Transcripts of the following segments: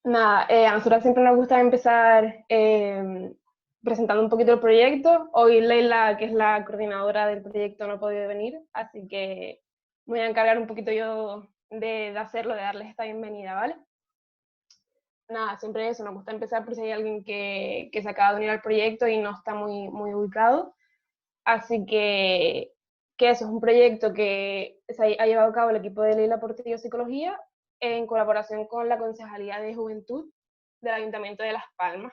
Nada, a nosotros siempre nos gusta empezar presentando un poquito el proyecto. Hoy Leila, que es la coordinadora del proyecto, no ha podido venir, así que voy a encargar un poquito yo de hacerlo, de darles esta bienvenida, ¿vale? Nada, siempre eso, nos gusta empezar por si hay alguien que se acaba de unir al proyecto y no está muy ubicado. Así que eso es un proyecto que se ha llevado a cabo el equipo de Leila Portillo Psicología en colaboración con la Concejalía de Juventud del Ayuntamiento de Las Palmas.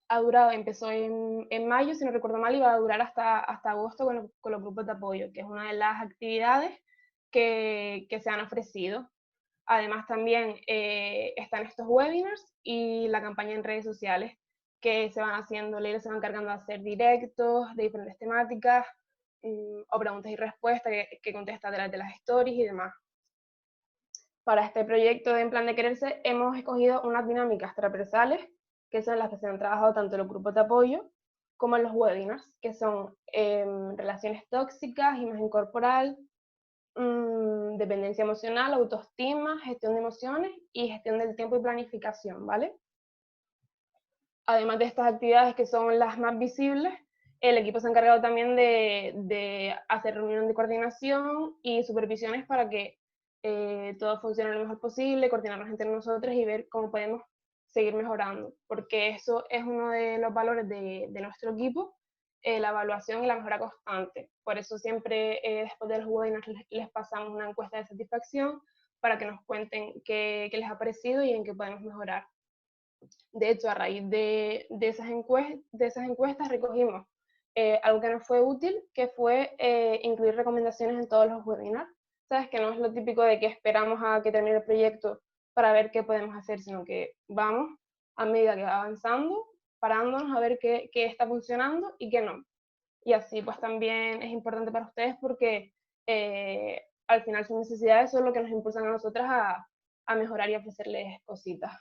Ha durado, empezó en mayo, si no recuerdo mal, y va a durar hasta agosto con los grupos de apoyo, que es una de las actividades que se han ofrecido. Además, también están estos webinars y la campaña en redes sociales que se van haciendo. Leila se va encargando de hacer directos de diferentes temáticas o preguntas y respuestas que contesta de las stories y demás. Para este proyecto de En Plan de Quererse hemos escogido unas dinámicas transversales, que son las que se han trabajado tanto en los grupos de apoyo como en los webinars, que son relaciones tóxicas, imagen corporal, dependencia emocional, autoestima, gestión de emociones y gestión del tiempo y planificación, ¿vale? Además de estas actividades que son las más visibles, el equipo se ha encargado también de hacer reuniones de coordinación y supervisiones para que todo funcione lo mejor posible, coordinarnos entre nosotros y ver cómo podemos seguir mejorando, porque eso es uno de los valores de nuestro equipo, la evaluación y la mejora constante. Por eso siempre después de los webinars les pasamos una encuesta de satisfacción para que nos cuenten qué les ha parecido y en qué podemos mejorar. De hecho, a raíz de esas encuestas recogimos algo que nos fue útil, que fue incluir recomendaciones en todos los webinars. Sabes que no es lo típico de que esperamos a que termine el proyecto para ver qué podemos hacer, sino que vamos a medida que va avanzando, parándonos a ver qué está funcionando y qué no. Y así pues también es importante para ustedes porque al final sus necesidades son lo que nos impulsan a nosotras a mejorar y ofrecerles cositas.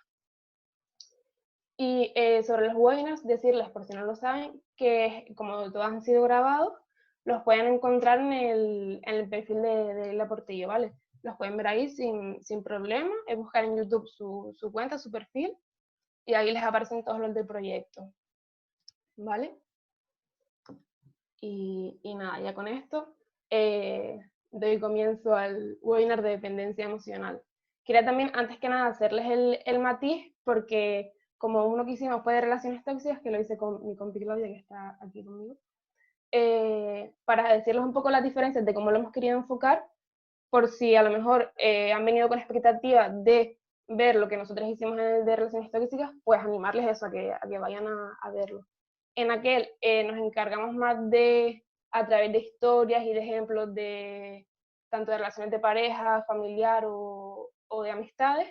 Y sobre los webinars, decirles, por si no lo saben, que como todos han sido grabados, los pueden encontrar en el perfil de La Portillo, ¿vale? Los pueden ver ahí sin problema, es buscar en YouTube su cuenta, su perfil, y ahí les aparecen todos los del proyecto, ¿vale? Y nada, ya con esto doy comienzo al webinar de dependencia emocional. Quería también, antes que nada, hacerles el matiz, porque como uno que hicimos fue de relaciones tóxicas, que lo hice con mi compi Claudia, que está aquí conmigo, para decirles un poco las diferencias de cómo lo hemos querido enfocar, por si a lo mejor han venido con expectativa de ver lo que nosotros hicimos en el de relaciones tóxicas, pues animarles eso, a que vayan a verlo. En aquel nos encargamos más de, a través de historias y de ejemplos de tanto de relaciones de pareja, familiar o de amistades,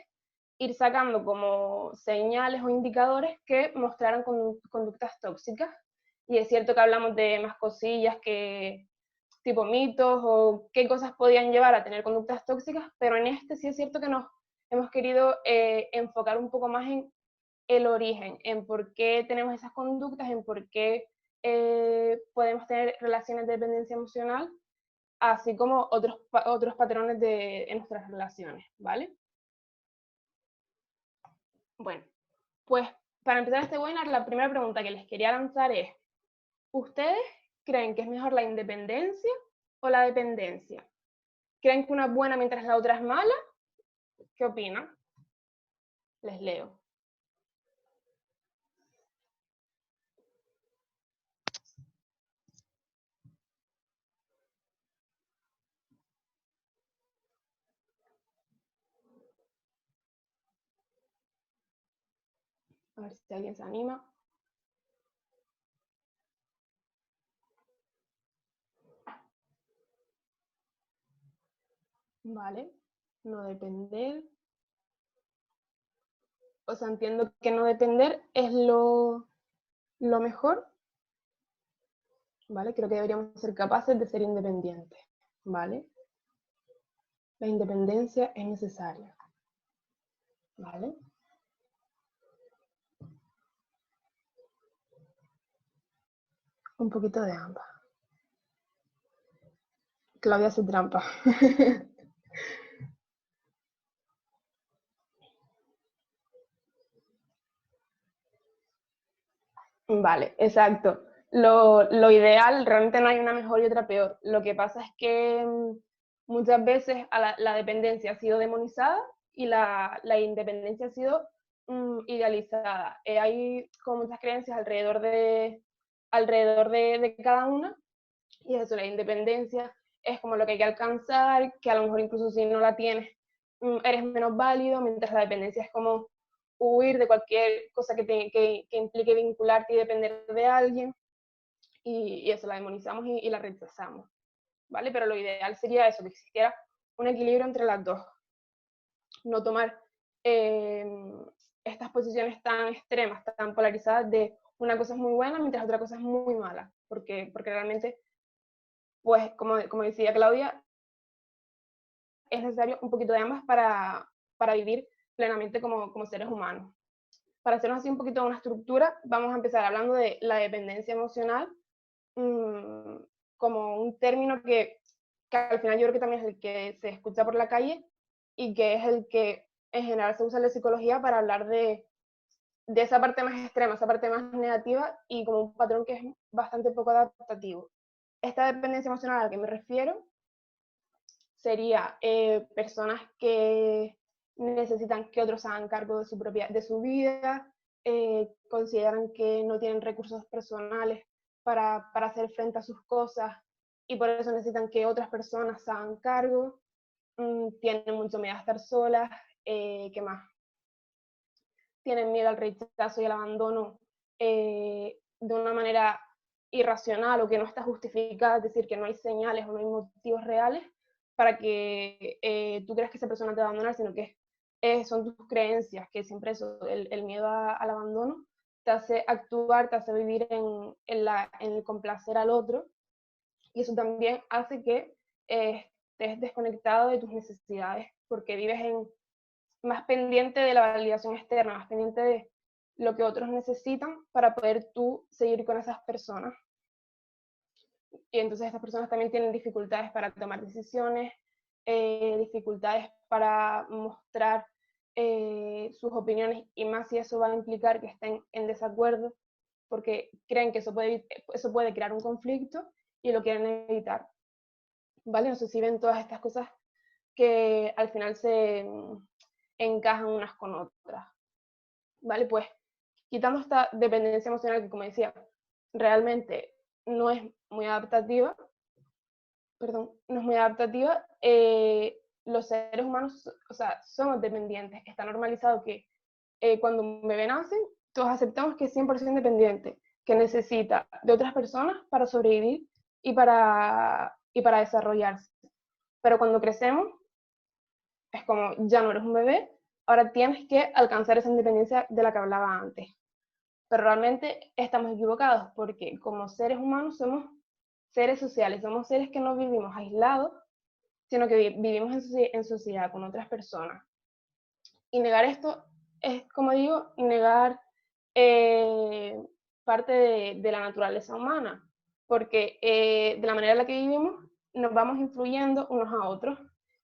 ir sacando como señales o indicadores que mostraran conductas tóxicas. Y es cierto que hablamos de más cosillas que tipo mitos o qué cosas podían llevar a tener conductas tóxicas, pero en este sí es cierto que nos hemos querido enfocar un poco más en el origen, en por qué tenemos esas conductas, en por qué podemos tener relaciones de dependencia emocional, así como otros patrones en nuestras relaciones, ¿vale? Bueno, pues para empezar este webinar, la primera pregunta que les quería lanzar es, ¿ustedes creen que es mejor la independencia o la dependencia? ¿Creen que una es buena mientras la otra es mala? ¿Qué opinan? Les leo. A ver si alguien se anima. Vale. No depender. O sea, entiendo que no depender es lo mejor. ¿Vale? Creo que deberíamos ser capaces de ser independientes. ¿Vale? La independencia es necesaria. ¿Vale? Un poquito de ambas. Claudia hace trampa. Vale, exacto. Lo ideal, realmente no hay una mejor y otra peor. Lo que pasa es que muchas veces la dependencia ha sido demonizada y la independencia ha sido idealizada. Hay como muchas creencias alrededor de cada una, y eso, la independencia es como lo que hay que alcanzar, que a lo mejor incluso si no la tienes, eres menos válido, mientras la dependencia es como huir de cualquier cosa que implique vincularte y depender de alguien, y eso, la demonizamos y la rechazamos, ¿vale? Pero lo ideal sería eso, que existiera un equilibrio entre las dos, no tomar eh, estas posiciones tan extremas, tan polarizadas de una cosa es muy buena mientras otra cosa es muy mala, porque realmente, pues, como decía Claudia, es necesario un poquito de ambas para vivir plenamente como seres humanos. Para hacernos así un poquito de una estructura, vamos a empezar hablando de la dependencia emocional, mmm, como un término que al final yo creo que también es el que se escucha por la calle y que es el que en general se usa en la psicología para hablar de esa parte más extrema, esa parte más negativa y como un patrón que es bastante poco adaptativo. Esta dependencia emocional a la que me refiero sería personas que necesitan que otros hagan cargo de su vida, consideran que no tienen recursos personales para hacer frente a sus cosas y por eso necesitan que otras personas se hagan cargo, tienen mucho miedo a estar solas, ¿qué más? Tienen miedo al rechazo y al abandono de una manera irracional o que no está justificada, es decir, que no hay señales o no hay motivos reales para que tú creas que esa persona te va a abandonar, sino que son tus creencias, que siempre eso, el miedo al abandono te hace actuar, te hace vivir en el complacer al otro, y eso también hace que estés desconectado de tus necesidades, porque vives más pendiente de la validación externa, más pendiente de lo que otros necesitan para poder tú seguir con esas personas. Y entonces estas personas también tienen dificultades para tomar decisiones, dificultades para mostrar sus opiniones, y más si eso va a implicar que estén en desacuerdo, porque creen que eso puede crear un conflicto y lo quieren evitar. ¿Vale? No sé si ven todas estas cosas que al final se encajan unas con otras. ¿Vale? Pues quitando esta dependencia emocional que, como decía, realmente no es muy adaptativa, no es muy adaptativa, los seres humanos, o sea, somos dependientes. Está normalizado que cuando un bebé nace, todos aceptamos que es 100% dependiente, que necesita de otras personas para sobrevivir y para desarrollarse. Pero cuando crecemos, es como, ya no eres un bebé, ahora tienes que alcanzar esa independencia de la que hablaba antes. Pero realmente estamos equivocados, porque como seres humanos somos seres sociales, somos seres que no vivimos aislados, sino que vivimos en sociedad con otras personas. Y negar esto es, como digo, negar eh, parte de la naturaleza humana, porque de la manera en la que vivimos nos vamos influyendo unos a otros,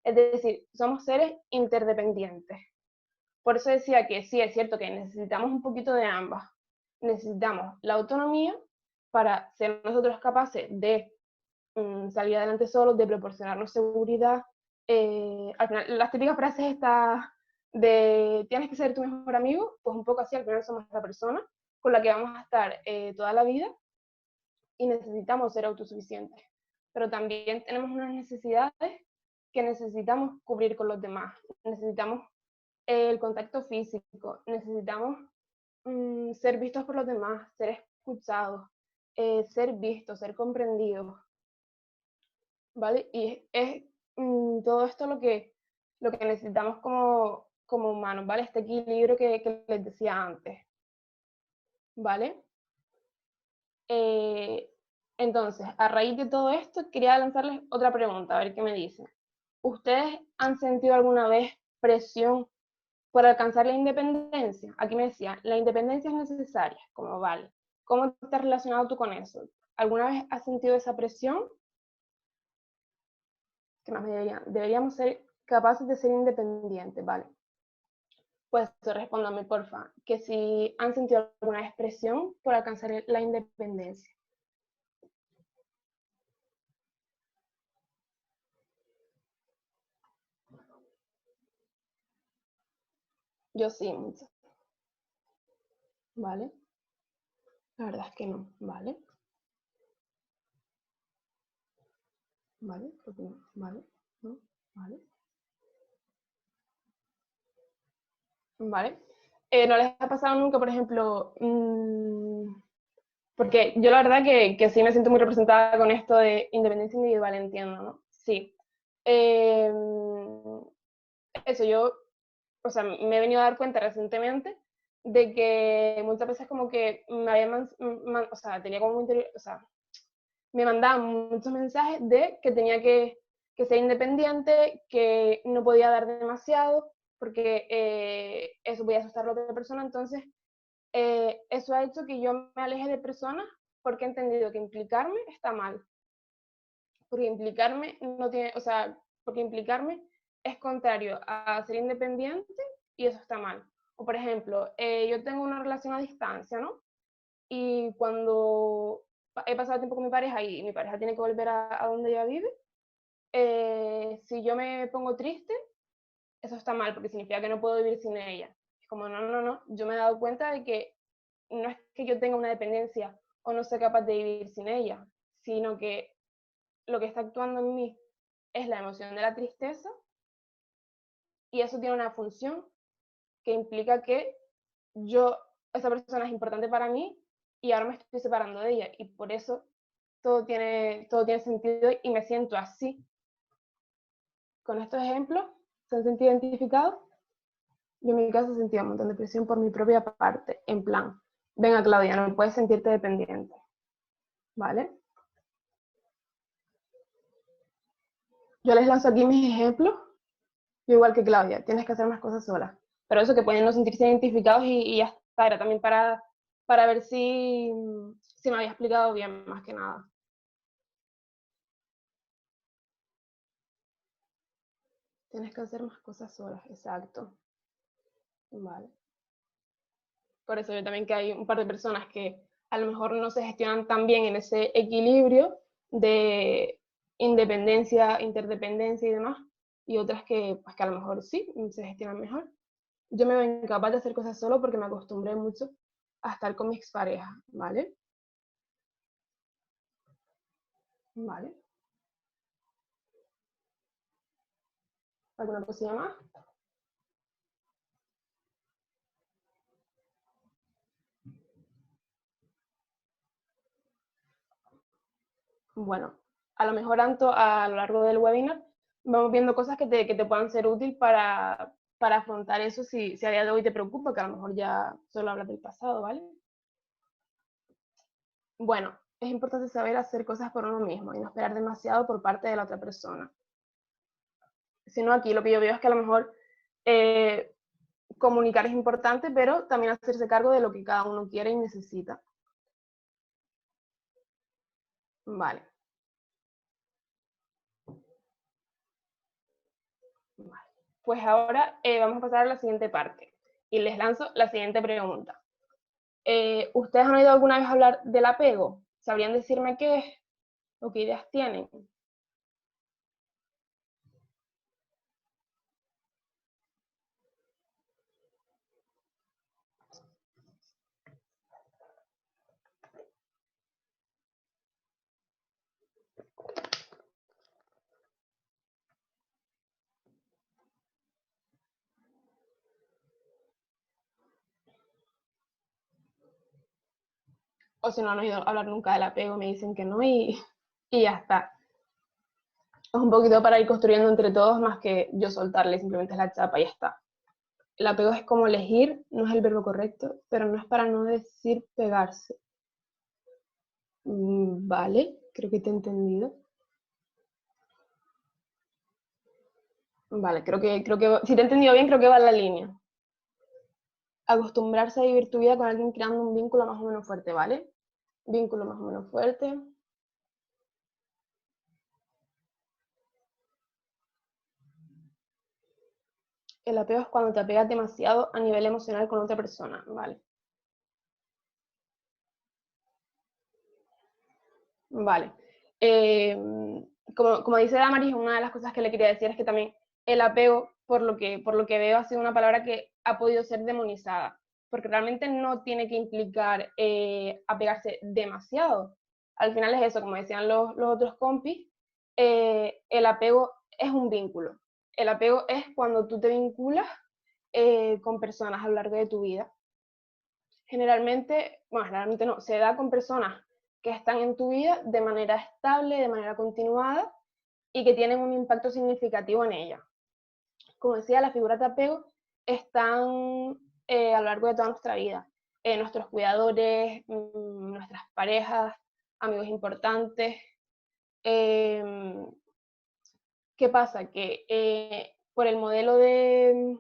es decir, somos seres interdependientes. Por eso decía que sí, es cierto que necesitamos un poquito de ambas. Necesitamos la autonomía para ser nosotros capaces de salir adelante solos, de proporcionarnos seguridad. Al final, las típicas frases estas de tienes que ser tu mejor amigo, pues un poco así, al final somos la persona con la que vamos a estar toda la vida y necesitamos ser autosuficientes. Pero también tenemos unas necesidades que necesitamos cubrir con los demás. Necesitamos el contacto físico, necesitamos ser vistos por los demás, ser escuchados, ser vistos, ser comprendidos, ¿vale? Y es todo esto lo que necesitamos como humanos, ¿vale? Este equilibrio que les decía antes, ¿vale? Eh, entonces, a raíz de todo esto, quería lanzarles otra pregunta, a ver qué me dicen. ¿Ustedes han sentido alguna vez presión por alcanzar la independencia? Aquí me decía, la independencia es necesaria, como vale. ¿Cómo estás relacionado tú con eso? ¿Alguna vez has sentido esa presión? ¿Qué más deberíamos ser capaces de ser independientes, vale? Pues respóndame, porfa, que si han sentido alguna expresión por alcanzar la independencia. Yo sí, mucho. ¿Vale? La verdad es que no, ¿vale? ¿Vale? Creo que no, ¿vale? ¿No? ¿Vale? ¿Vale? ¿No les ha pasado nunca, por ejemplo, porque yo la verdad que sí me siento muy representada con esto de independencia individual, entiendo, ¿no? Sí. Eh, eso yo, o sea, me he venido a dar cuenta recientemente de que muchas veces como que me había, o sea, tenía como interior, o sea, me mandaban muchos mensajes de que tenía que ser independiente, que no podía dar demasiado, porque eso podía asustar a la otra persona. Entonces, eso ha hecho que yo me aleje de personas porque he entendido que implicarme está mal. Porque implicarme no tiene, o sea, porque implicarme es contrario a ser independiente y eso está mal. O por ejemplo, yo tengo una relación a distancia, ¿no? Y cuando he pasado tiempo con mi pareja y mi pareja tiene que volver a donde ella vive, si yo me pongo triste, eso está mal porque significa que no puedo vivir sin ella. Es como, no, no, no, yo me he dado cuenta de que no es que yo tenga una dependencia o no sea capaz de vivir sin ella, sino que lo que está actuando en mí es la emoción de la tristeza y eso tiene una función que implica que yo, esa persona es importante para mí y ahora me estoy separando de ella y por eso todo tiene sentido y me siento así. Con estos ejemplos, ¿se han sentido identificados? Yo en mi caso sentía un montón de presión por mi propia parte, en plan, venga Claudia, no puedes sentirte dependiente, ¿vale? Yo les lanzo aquí mis ejemplos, yo igual que Claudia, tienes que hacer más cosas sola. Pero eso que pueden no sentirse identificados y ya está, era también para ver si me había explicado bien, más que nada. Tienes que hacer más cosas solas, exacto. Vale. Por eso yo también que hay un par de personas que a lo mejor no se gestionan tan bien en ese equilibrio de independencia, interdependencia y demás, y otras que, pues, que a lo mejor sí, se gestionan mejor. Yo me veo incapaz de hacer cosas solo porque me acostumbré mucho a estar con mi expareja, ¿vale? ¿Vale? ¿Alguna cosilla más? Bueno, a lo mejor tanto a lo largo del webinar vamos viendo cosas que te puedan ser útil para afrontar eso si a día de hoy te preocupa, que a lo mejor ya solo hablas del pasado, ¿vale? Bueno, es importante saber hacer cosas por uno mismo y no esperar demasiado por parte de la otra persona. Si no, aquí lo que yo veo es que a lo mejor eh, comunicar es importante, pero también hacerse cargo de lo que cada uno quiere y necesita. Vale. Vale. Pues ahora vamos a pasar a la siguiente parte y les lanzo la siguiente pregunta. ¿Ustedes han oído alguna vez hablar del apego? ¿Sabrían decirme qué es o qué ideas tienen? O si no han oído hablar nunca del apego, me dicen que no y ya está. Es un poquito para ir construyendo entre todos más que yo soltarle, simplemente es la chapa y ya está. El apego es como elegir, no es el verbo correcto, pero no es para no decir pegarse. Vale, creo que te he entendido. Vale, creo que si te he entendido bien, creo que va en la línea. Acostumbrarse a vivir tu vida con alguien creando un vínculo más o menos fuerte, ¿vale? Vínculo más o menos fuerte. El apego es cuando te apegas demasiado a nivel emocional con otra persona, ¿vale? Vale. Como dice Damaris, una de las cosas que le quería decir es que también el apego, por lo que veo, ha sido una palabra que ha podido ser demonizada, porque realmente no tiene que implicar apegarse demasiado. Al final es eso, como decían los otros compis, el apego es un vínculo. El apego es cuando tú te vinculas con personas a lo largo de tu vida. Generalmente no, se da con personas que están en tu vida de manera estable, de manera continuada y que tienen un impacto significativo en ella. Como decía, las figuras de apego están a lo largo de toda nuestra vida. Nuestros cuidadores, nuestras parejas, amigos importantes. ¿Qué pasa? Que por el modelo de,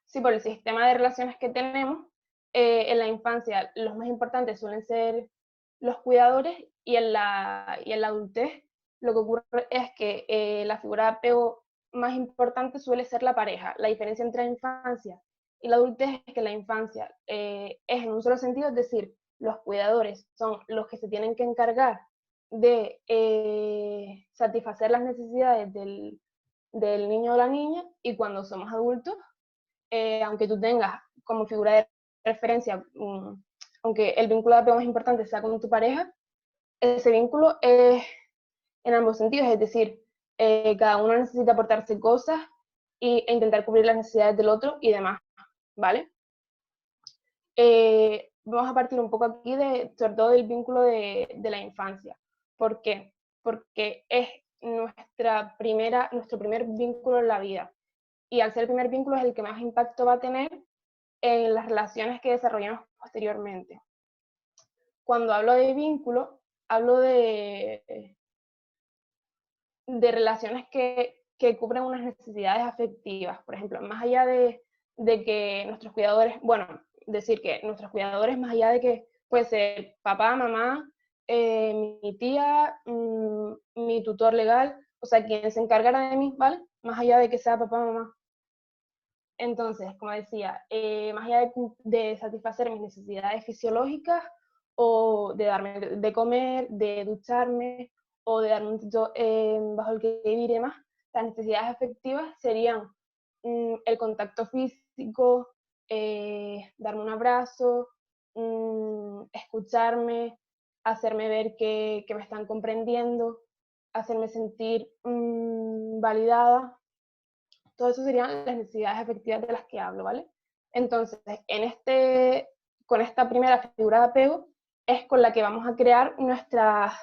sí, por el sistema de relaciones que tenemos, en la infancia los más importantes suelen ser los cuidadores y en la adultez lo que ocurre es que la figura de apego más importante suele ser la pareja. La diferencia entre la infancia y la adultez es que la infancia es en un solo sentido, es decir, los cuidadores son los que se tienen que encargar de satisfacer las necesidades del niño o la niña, y cuando somos adultos, aunque tú tengas como figura de referencia, aunque el vínculo de apego más importante sea con tu pareja, ese vínculo es en ambos sentidos, es decir, cada uno necesita aportarse cosas e intentar cubrir las necesidades del otro y demás, ¿vale? Vamos a partir un poco aquí sobre todo del vínculo de la infancia. ¿Por qué? Porque es nuestro primer vínculo en la vida. Y al ser el primer vínculo es el que más impacto va a tener en las relaciones que desarrollamos posteriormente. Cuando hablo de vínculo, hablo de relaciones que cubren unas necesidades afectivas. Por ejemplo, más allá de que nuestros cuidadores, bueno, decir que nuestros cuidadores, más allá de que puede ser papá, mamá, mi tía, mi tutor legal, o sea, quien se encargara de mí, ¿vale? Más allá de que sea papá, mamá. Entonces, como decía, más allá de satisfacer mis necesidades fisiológicas o de darme de comer, de ducharme o de darme un techo bajo el que vivir y demás, las necesidades afectivas serían el contacto físico, darme un abrazo, escucharme, hacerme ver que me están comprendiendo, hacerme sentir validada. Todo eso serían las necesidades afectivas de las que hablo, ¿vale? Entonces, con esta primera figura de apego es con la que vamos a crear nuestras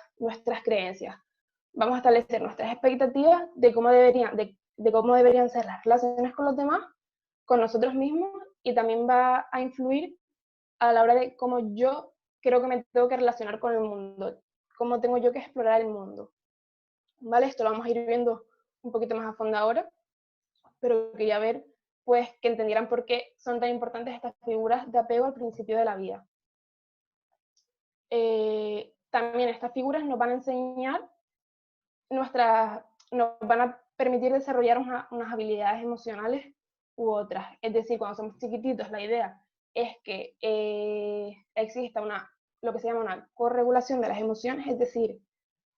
creencias. Vamos a establecer nuestras expectativas de cómo deberían ser las relaciones con los demás, con nosotros mismos, y también va a influir a la hora de cómo yo creo que me tengo que relacionar con el mundo, cómo tengo yo que explorar el mundo. ¿Vale? Esto lo vamos a ir viendo un poquito más a fondo ahora, pero quería ver pues que entendieran por qué son tan importantes estas figuras de apego al principio de la vida. También estas figuras nos van a enseñar nos van a permitir desarrollar unas habilidades emocionales u otras. Es decir, cuando somos chiquititos, la idea es que exista lo que se llama una corregulación de las emociones, es decir,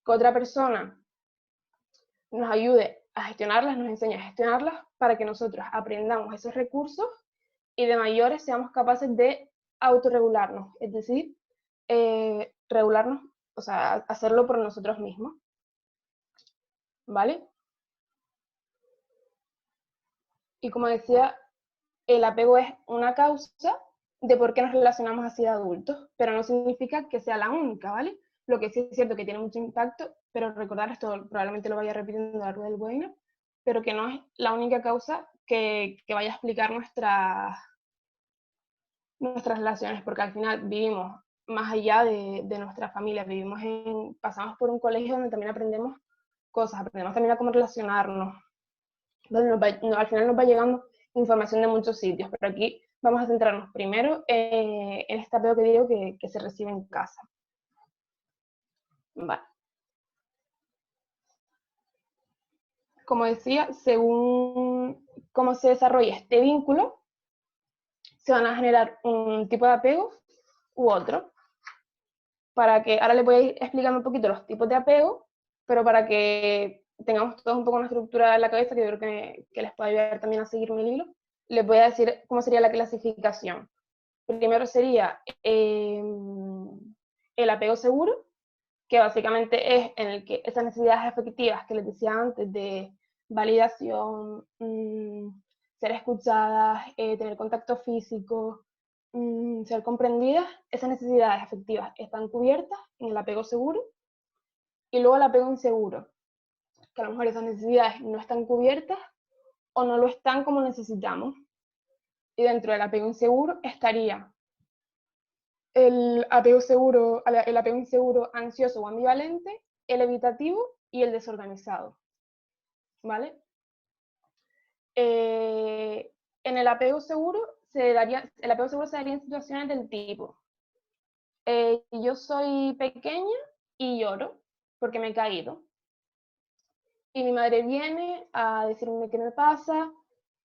que otra persona nos ayude a gestionarlas, nos enseñe a gestionarlas para que nosotros aprendamos esos recursos y de mayores seamos capaces de autorregularnos, es decir, regularnos, o sea, hacerlo por nosotros mismos, ¿vale? Y como decía, el apego es una causa de por qué nos relacionamos así de adultos, pero no significa que sea la única, ¿vale? Lo que sí es cierto que tiene mucho impacto, pero recordar esto, probablemente lo vaya repitiendo a lo largo del webinar, pero que no es la única causa que vaya a explicar nuestras relaciones, porque al final vivimos más allá de nuestra familia, pasamos por un colegio donde también aprendemos cosas, aprendemos también a cómo relacionarnos, al final nos va llegando información de muchos sitios, pero aquí vamos a centrarnos primero en este apego que digo que se recibe en casa. Vale. Como decía, según cómo se desarrolla este vínculo, se van a generar un tipo de apego u otro. Para que, ahora les voy a ir explicando un poquito los tipos de apego, pero para que tengamos todos un poco una estructura en la cabeza, que yo creo que les puede ayudar también a seguir mi hilo, les voy a decir cómo sería la clasificación. Primero sería el apego seguro, que básicamente es en el que esas necesidades afectivas que les decía antes de validación, ser escuchadas, tener contacto físico, ser comprendidas, esas necesidades afectivas están cubiertas en el apego seguro. Y luego el apego inseguro, que a lo mejor esas necesidades no están cubiertas o no lo están como necesitamos. Y dentro del apego inseguro estaría el apego inseguro ansioso o ambivalente, el evitativo y el desorganizado. ¿Vale? En el apego seguro se daría en situaciones del tipo: yo soy pequeña y lloro porque me he caído. Y mi madre viene a decirme qué me pasa,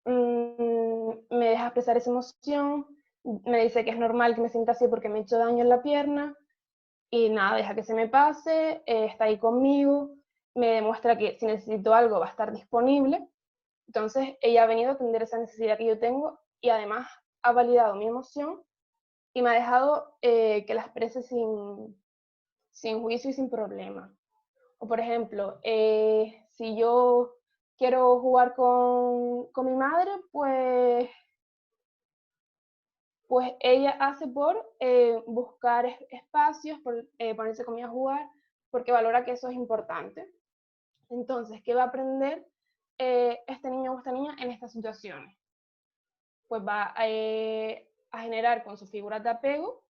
me deja expresar esa emoción, me dice que es normal que me sienta así porque me he hecho daño en la pierna, y nada, deja que se me pase, está ahí conmigo, me demuestra que si necesito algo va a estar disponible. Entonces ella ha venido a atender esa necesidad que yo tengo y además ha validado mi emoción y me ha dejado que la exprese sin juicio y sin problema. O por ejemplo, si yo quiero jugar con mi madre, pues ella hace por buscar espacios, por ponerse conmigo a jugar, porque valora que eso es importante. Entonces, ¿qué va a aprender este niño o esta niña en estas situaciones? Pues va a generar con sus figuras de apego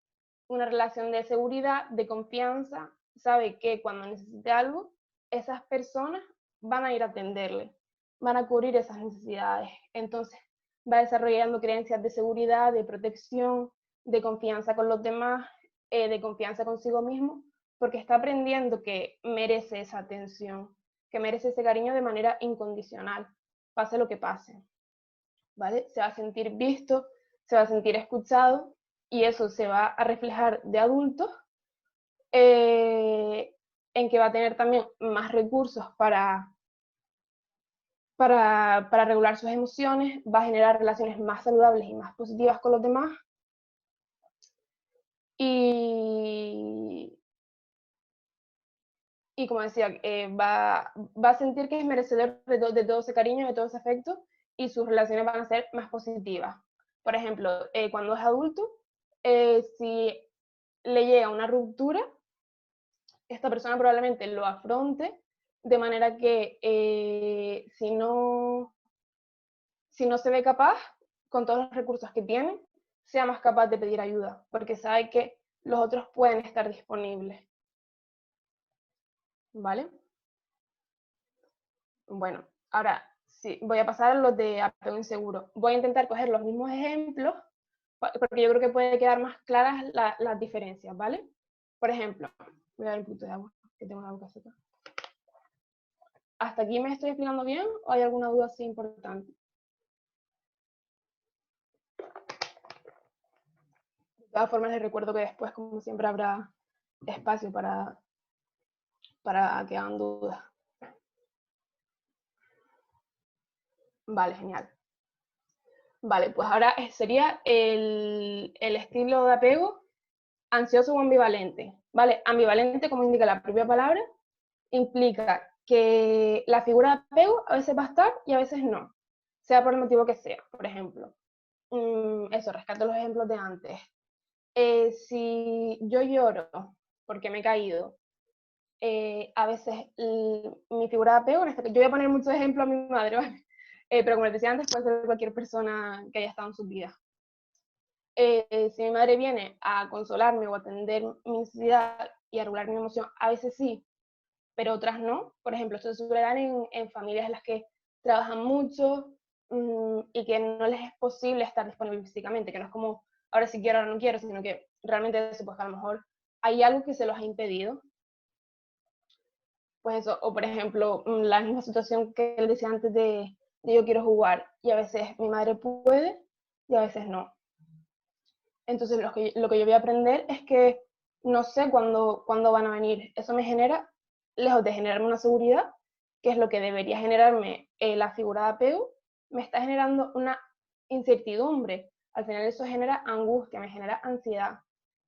una relación de seguridad, de confianza, sabe que cuando necesite algo, esas personas van a ir a atenderle, van a cubrir esas necesidades. Entonces va desarrollando creencias de seguridad, de protección, de confianza con los demás, de confianza consigo mismo, porque está aprendiendo que merece esa atención, que merece ese cariño de manera incondicional, pase lo que pase. ¿Vale? Se va a sentir visto, se va a sentir escuchado, y eso se va a reflejar de adultos en que va a tener también más recursos para regular sus emociones, va a generar relaciones más saludables y más positivas con los demás, y como decía, va a sentir que es merecedor de todo ese cariño, de todo ese afecto, y sus relaciones van a ser más positivas. Por ejemplo, cuando es adulto, si le llega una ruptura, esta persona probablemente lo afronte de manera que si no se ve capaz, con todos los recursos que tiene, sea más capaz de pedir ayuda, porque sabe que los otros pueden estar disponibles. ¿Vale? Bueno, ahora sí, voy a pasar a los de apego inseguro. Voy a intentar coger los mismos ejemplos, porque yo creo que puede quedar más claras las diferencias, ¿vale? Por ejemplo, voy a dar un poquito de agua, que tengo la boca seca. ¿Hasta aquí me estoy explicando bien o hay alguna duda así importante? De todas formas, les recuerdo que después, como siempre, habrá espacio para que hagan dudas. Vale, genial. Vale, pues ahora sería el estilo de apego ansioso o ambivalente. ¿Vale? Ambivalente, como indica la propia palabra, implica que la figura de apego a veces va a estar y a veces no, sea por el motivo que sea. Por ejemplo, eso, rescato los ejemplos de antes. Si yo lloro porque me he caído, a veces mi figura de apego, yo voy a poner muchos ejemplos a mi madre, ¿vale? Pero como les decía antes, puede ser cualquier persona que haya estado en su vida. Si mi madre viene a consolarme o a atender mi necesidad y a regular mi emoción, a veces sí, pero otras no. Por ejemplo, esto se suele dar en familias en las que trabajan mucho y que no les es posible estar disponible físicamente, que no es como ahora sí quiero, ahora no quiero, sino que realmente eso, pues a lo mejor hay algo que se los ha impedido. Pues eso, o por ejemplo, la misma situación que él decía antes de de yo quiero jugar, y a veces mi madre puede y a veces no. Entonces lo que yo voy a aprender es que no sé cuándo van a venir. Eso me genera, lejos de generarme una seguridad, que es lo que debería generarme la figura de apego, me está generando una incertidumbre. Al final eso genera angustia, me genera ansiedad.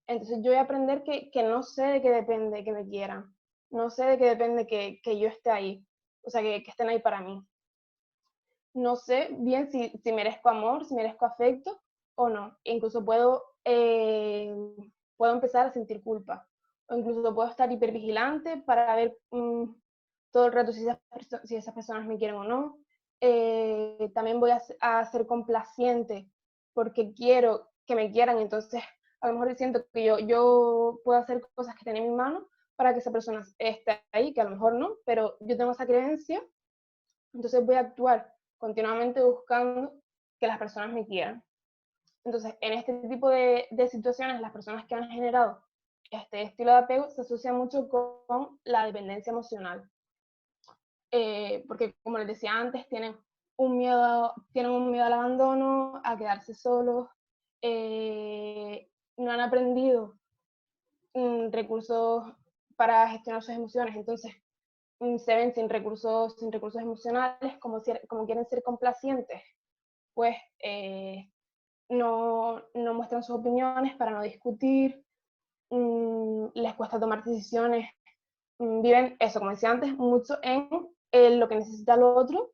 Entonces yo voy a aprender que no sé de qué depende que me quieran, no sé de qué depende que yo esté ahí, o sea, que estén ahí para mí. No sé bien si merezco amor, si merezco afecto o no. Incluso puedo empezar a sentir culpa. O incluso puedo estar hipervigilante para ver todo el rato si esas personas me quieren o no. También voy a ser complaciente porque quiero que me quieran. Entonces, a lo mejor siento que yo puedo hacer cosas que estén en mi mano para que esa persona esté ahí, que a lo mejor no, pero yo tengo esa creencia, entonces voy a actuar continuamente buscando que las personas me quieran. Entonces, en este tipo de situaciones, las personas que han generado este estilo de apego se asocia mucho con la dependencia emocional. Porque, como les decía antes, tienen un miedo al abandono, a quedarse solos, no han aprendido recursos para gestionar sus emociones, entonces se ven sin recursos emocionales, como quieren ser complacientes, pues no muestran sus opiniones para no discutir, les cuesta tomar decisiones, viven eso, como decía antes, mucho en lo que necesita el otro,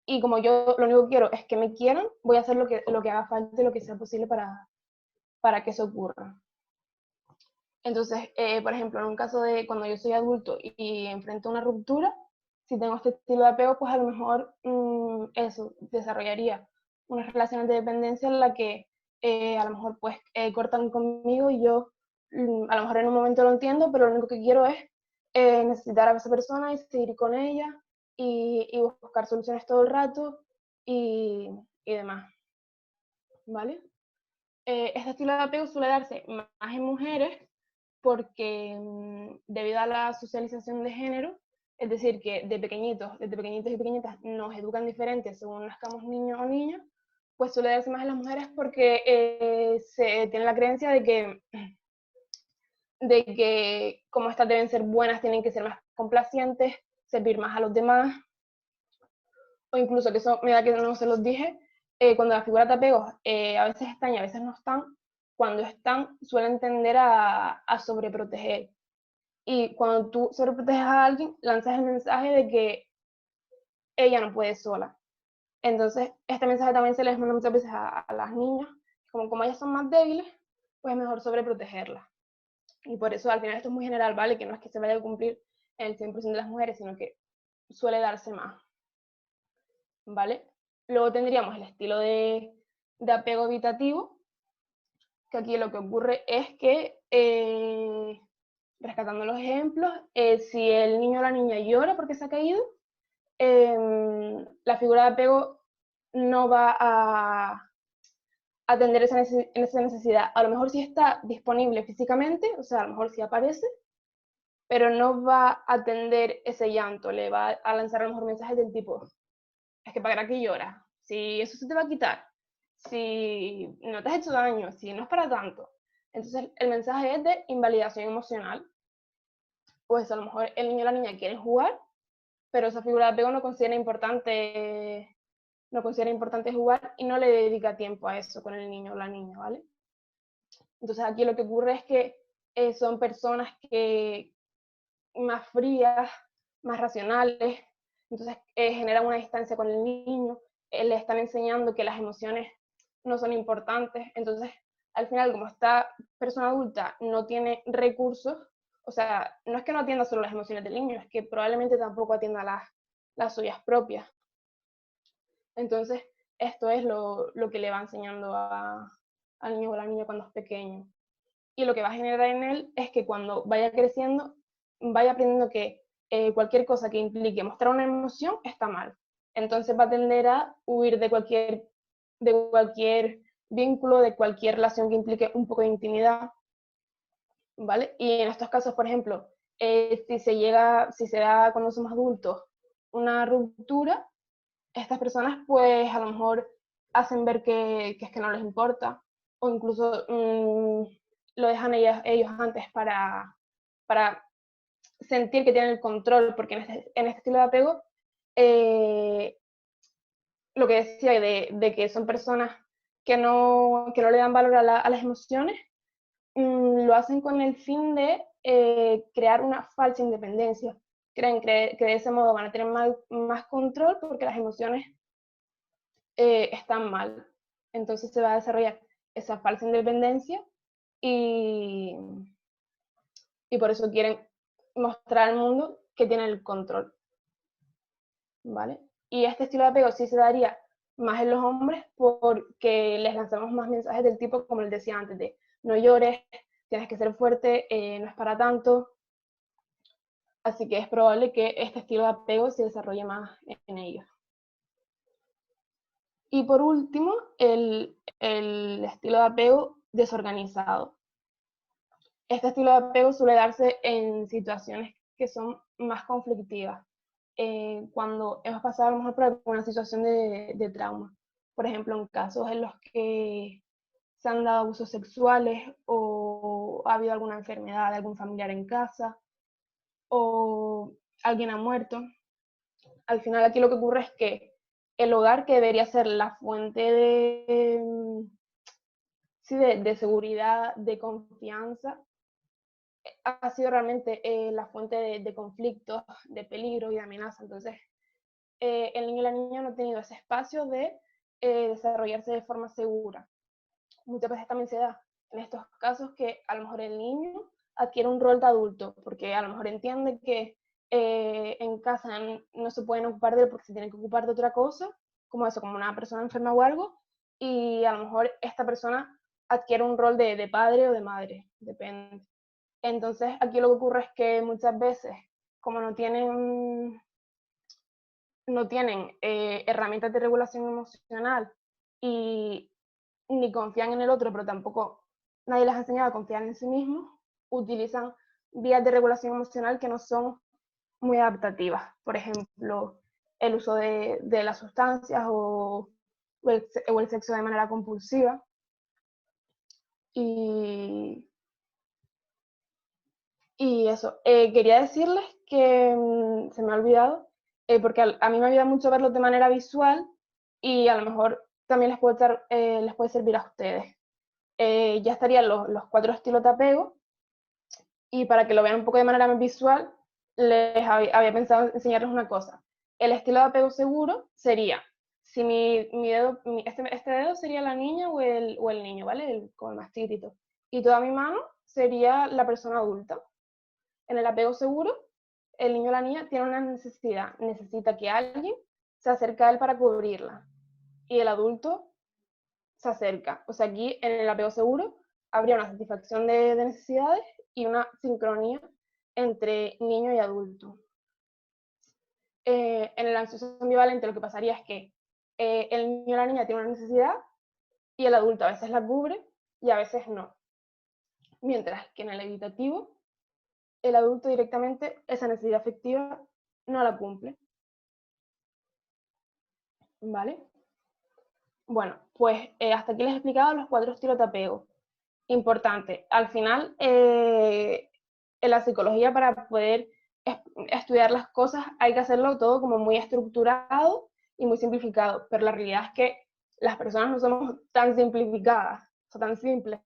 y como yo lo único que quiero es que me quieran, voy a hacer lo que haga falta y lo que sea posible para que eso ocurra. Entonces, por ejemplo, en un caso de cuando yo soy adulto y enfrento una ruptura, si tengo este estilo de apego, pues a lo mejor eso, desarrollaría unas relaciones de dependencia en la que a lo mejor pues cortan conmigo y yo a lo mejor en un momento lo entiendo, pero lo único que quiero es necesitar a esa persona y seguir con ella y buscar soluciones todo el rato y demás, ¿vale? Este estilo de apego suele darse más en mujeres porque debido a la socialización de género, es decir, que desde pequeñitos y pequeñitas nos educan diferentes según nazcamos niños o niñas, pues suele darse más en las mujeres porque se tiene la creencia de que como estas deben ser buenas, tienen que ser más complacientes, servir más a los demás, o incluso, que eso me da que no se los dije, cuando las figuras de apego a veces están y a veces no están, cuando están suelen tender a sobreproteger. Y cuando tú sobreproteges a alguien, lanzas el mensaje de que ella no puede sola. Entonces, este mensaje también se les manda muchas veces a las niñas, como ellas son más débiles, pues es mejor sobreprotegerlas. Y por eso al final esto es muy general, ¿vale? Que no es que se vaya a cumplir en el 100% de las mujeres, sino que suele darse más, ¿vale? Luego tendríamos el estilo de apego evitativo, que aquí lo que ocurre es que, rescatando los ejemplos, si el niño o la niña llora porque se ha caído, la figura de apego no va a atender esa necesidad. A lo mejor sí está disponible físicamente, o sea, a lo mejor sí aparece, pero no va a atender ese llanto, le va a lanzar a lo mejor mensajes del tipo, es que para qué lloras, si eso se te va a quitar, si no te has hecho daño, si no es para tanto. Entonces el mensaje es de invalidación emocional. Pues a lo mejor el niño o la niña quieren jugar, pero esa figura de apego no considera importante jugar y no le dedica tiempo a eso con el niño o la niña, ¿vale? Entonces aquí lo que ocurre es que son personas que más frías, más racionales, entonces generan una distancia con el niño, le están enseñando que las emociones no son importantes, entonces al final como esta persona adulta no tiene recursos, o sea, no es que no atienda solo las emociones del niño, es que probablemente tampoco atienda las suyas propias. Entonces, esto es lo que le va enseñando al niño o a la niña cuando es pequeño. Y lo que va a generar en él es que cuando vaya creciendo, vaya aprendiendo que cualquier cosa que implique mostrar una emoción está mal. Entonces va a tender a huir de cualquier vínculo, de cualquier relación que implique un poco de intimidad, ¿vale? Y en estos casos, por ejemplo, si se da cuando somos adultos una ruptura, estas personas pues a lo mejor hacen ver que es que no les importa, o incluso lo dejan ellos antes para sentir que tienen el control, porque en este estilo de apego, lo que decía de que son personas que no le dan valor a las emociones, lo hacen con el fin de crear una falsa independencia. Creen que de ese modo van a tener más control porque las emociones están mal. Entonces se va a desarrollar esa falsa independencia y, y por eso quieren mostrar al mundo que tienen el control, ¿vale? Y este estilo de apego sí se daría más en los hombres porque les lanzamos más mensajes del tipo, como les decía antes, de no llores, tienes que ser fuerte, no es para tanto. Así que es probable que este estilo de apego se desarrolle más en ellos. Y por último, el estilo de apego desorganizado. Este estilo de apego suele darse en situaciones que son más conflictivas, cuando hemos pasado a lo mejor por alguna situación de trauma. Por ejemplo, en casos en los que se han dado abusos sexuales o ha habido alguna enfermedad de algún familiar en casa o alguien ha muerto. Al final aquí lo que ocurre es que el hogar, que debería ser la fuente de seguridad, de confianza, ha sido realmente la fuente de conflictos, de peligro y de amenaza. Entonces, el niño y la niña no han tenido ese espacio de desarrollarse de forma segura. Muchas veces también se da en estos casos que a lo mejor el niño adquiere un rol de adulto, porque a lo mejor entiende que en casa no se pueden ocupar de él porque se tienen que ocupar de otra cosa, como eso, como una persona enferma o algo, y a lo mejor esta persona adquiere un rol de padre o de madre, depende. Entonces aquí lo que ocurre es que muchas veces, como no tienen herramientas de regulación emocional y ni confían en el otro, pero tampoco nadie les ha enseñado a confiar en sí mismos, utilizan vías de regulación emocional que no son muy adaptativas. Por ejemplo, el uso de las sustancias o el sexo de manera compulsiva. Y, y eso, quería decirles que se me ha olvidado, porque a mí me ayuda mucho verlos de manera visual y a lo mejor también les puede servir a ustedes. Ya estarían los 4 estilos de apego, y para que lo vean un poco de manera más visual, les había pensado enseñarles una cosa. El estilo de apego seguro sería, si mi dedo, este dedo sería la niña o el niño, ¿vale? Como el más chiquitito. Y toda mi mano sería la persona adulta. En el apego seguro, el niño o la niña tiene una necesidad, necesita que alguien se acerque a él para cubrirla. Y el adulto se acerca. O sea, aquí en el apego seguro habría una satisfacción de necesidades y una sincronía entre niño y adulto. En el ansioso ambivalente lo que pasaría es que el niño o la niña tiene una necesidad y el adulto a veces la cubre y a veces no. Mientras que en el evitativo, el adulto directamente esa necesidad afectiva no la cumple. ¿Vale? Bueno, pues hasta aquí les he explicado los 4 estilos de apego. Importante, al final, en la psicología, para poder estudiar las cosas hay que hacerlo todo como muy estructurado y muy simplificado, pero la realidad es que las personas no somos tan simplificadas, o tan simples.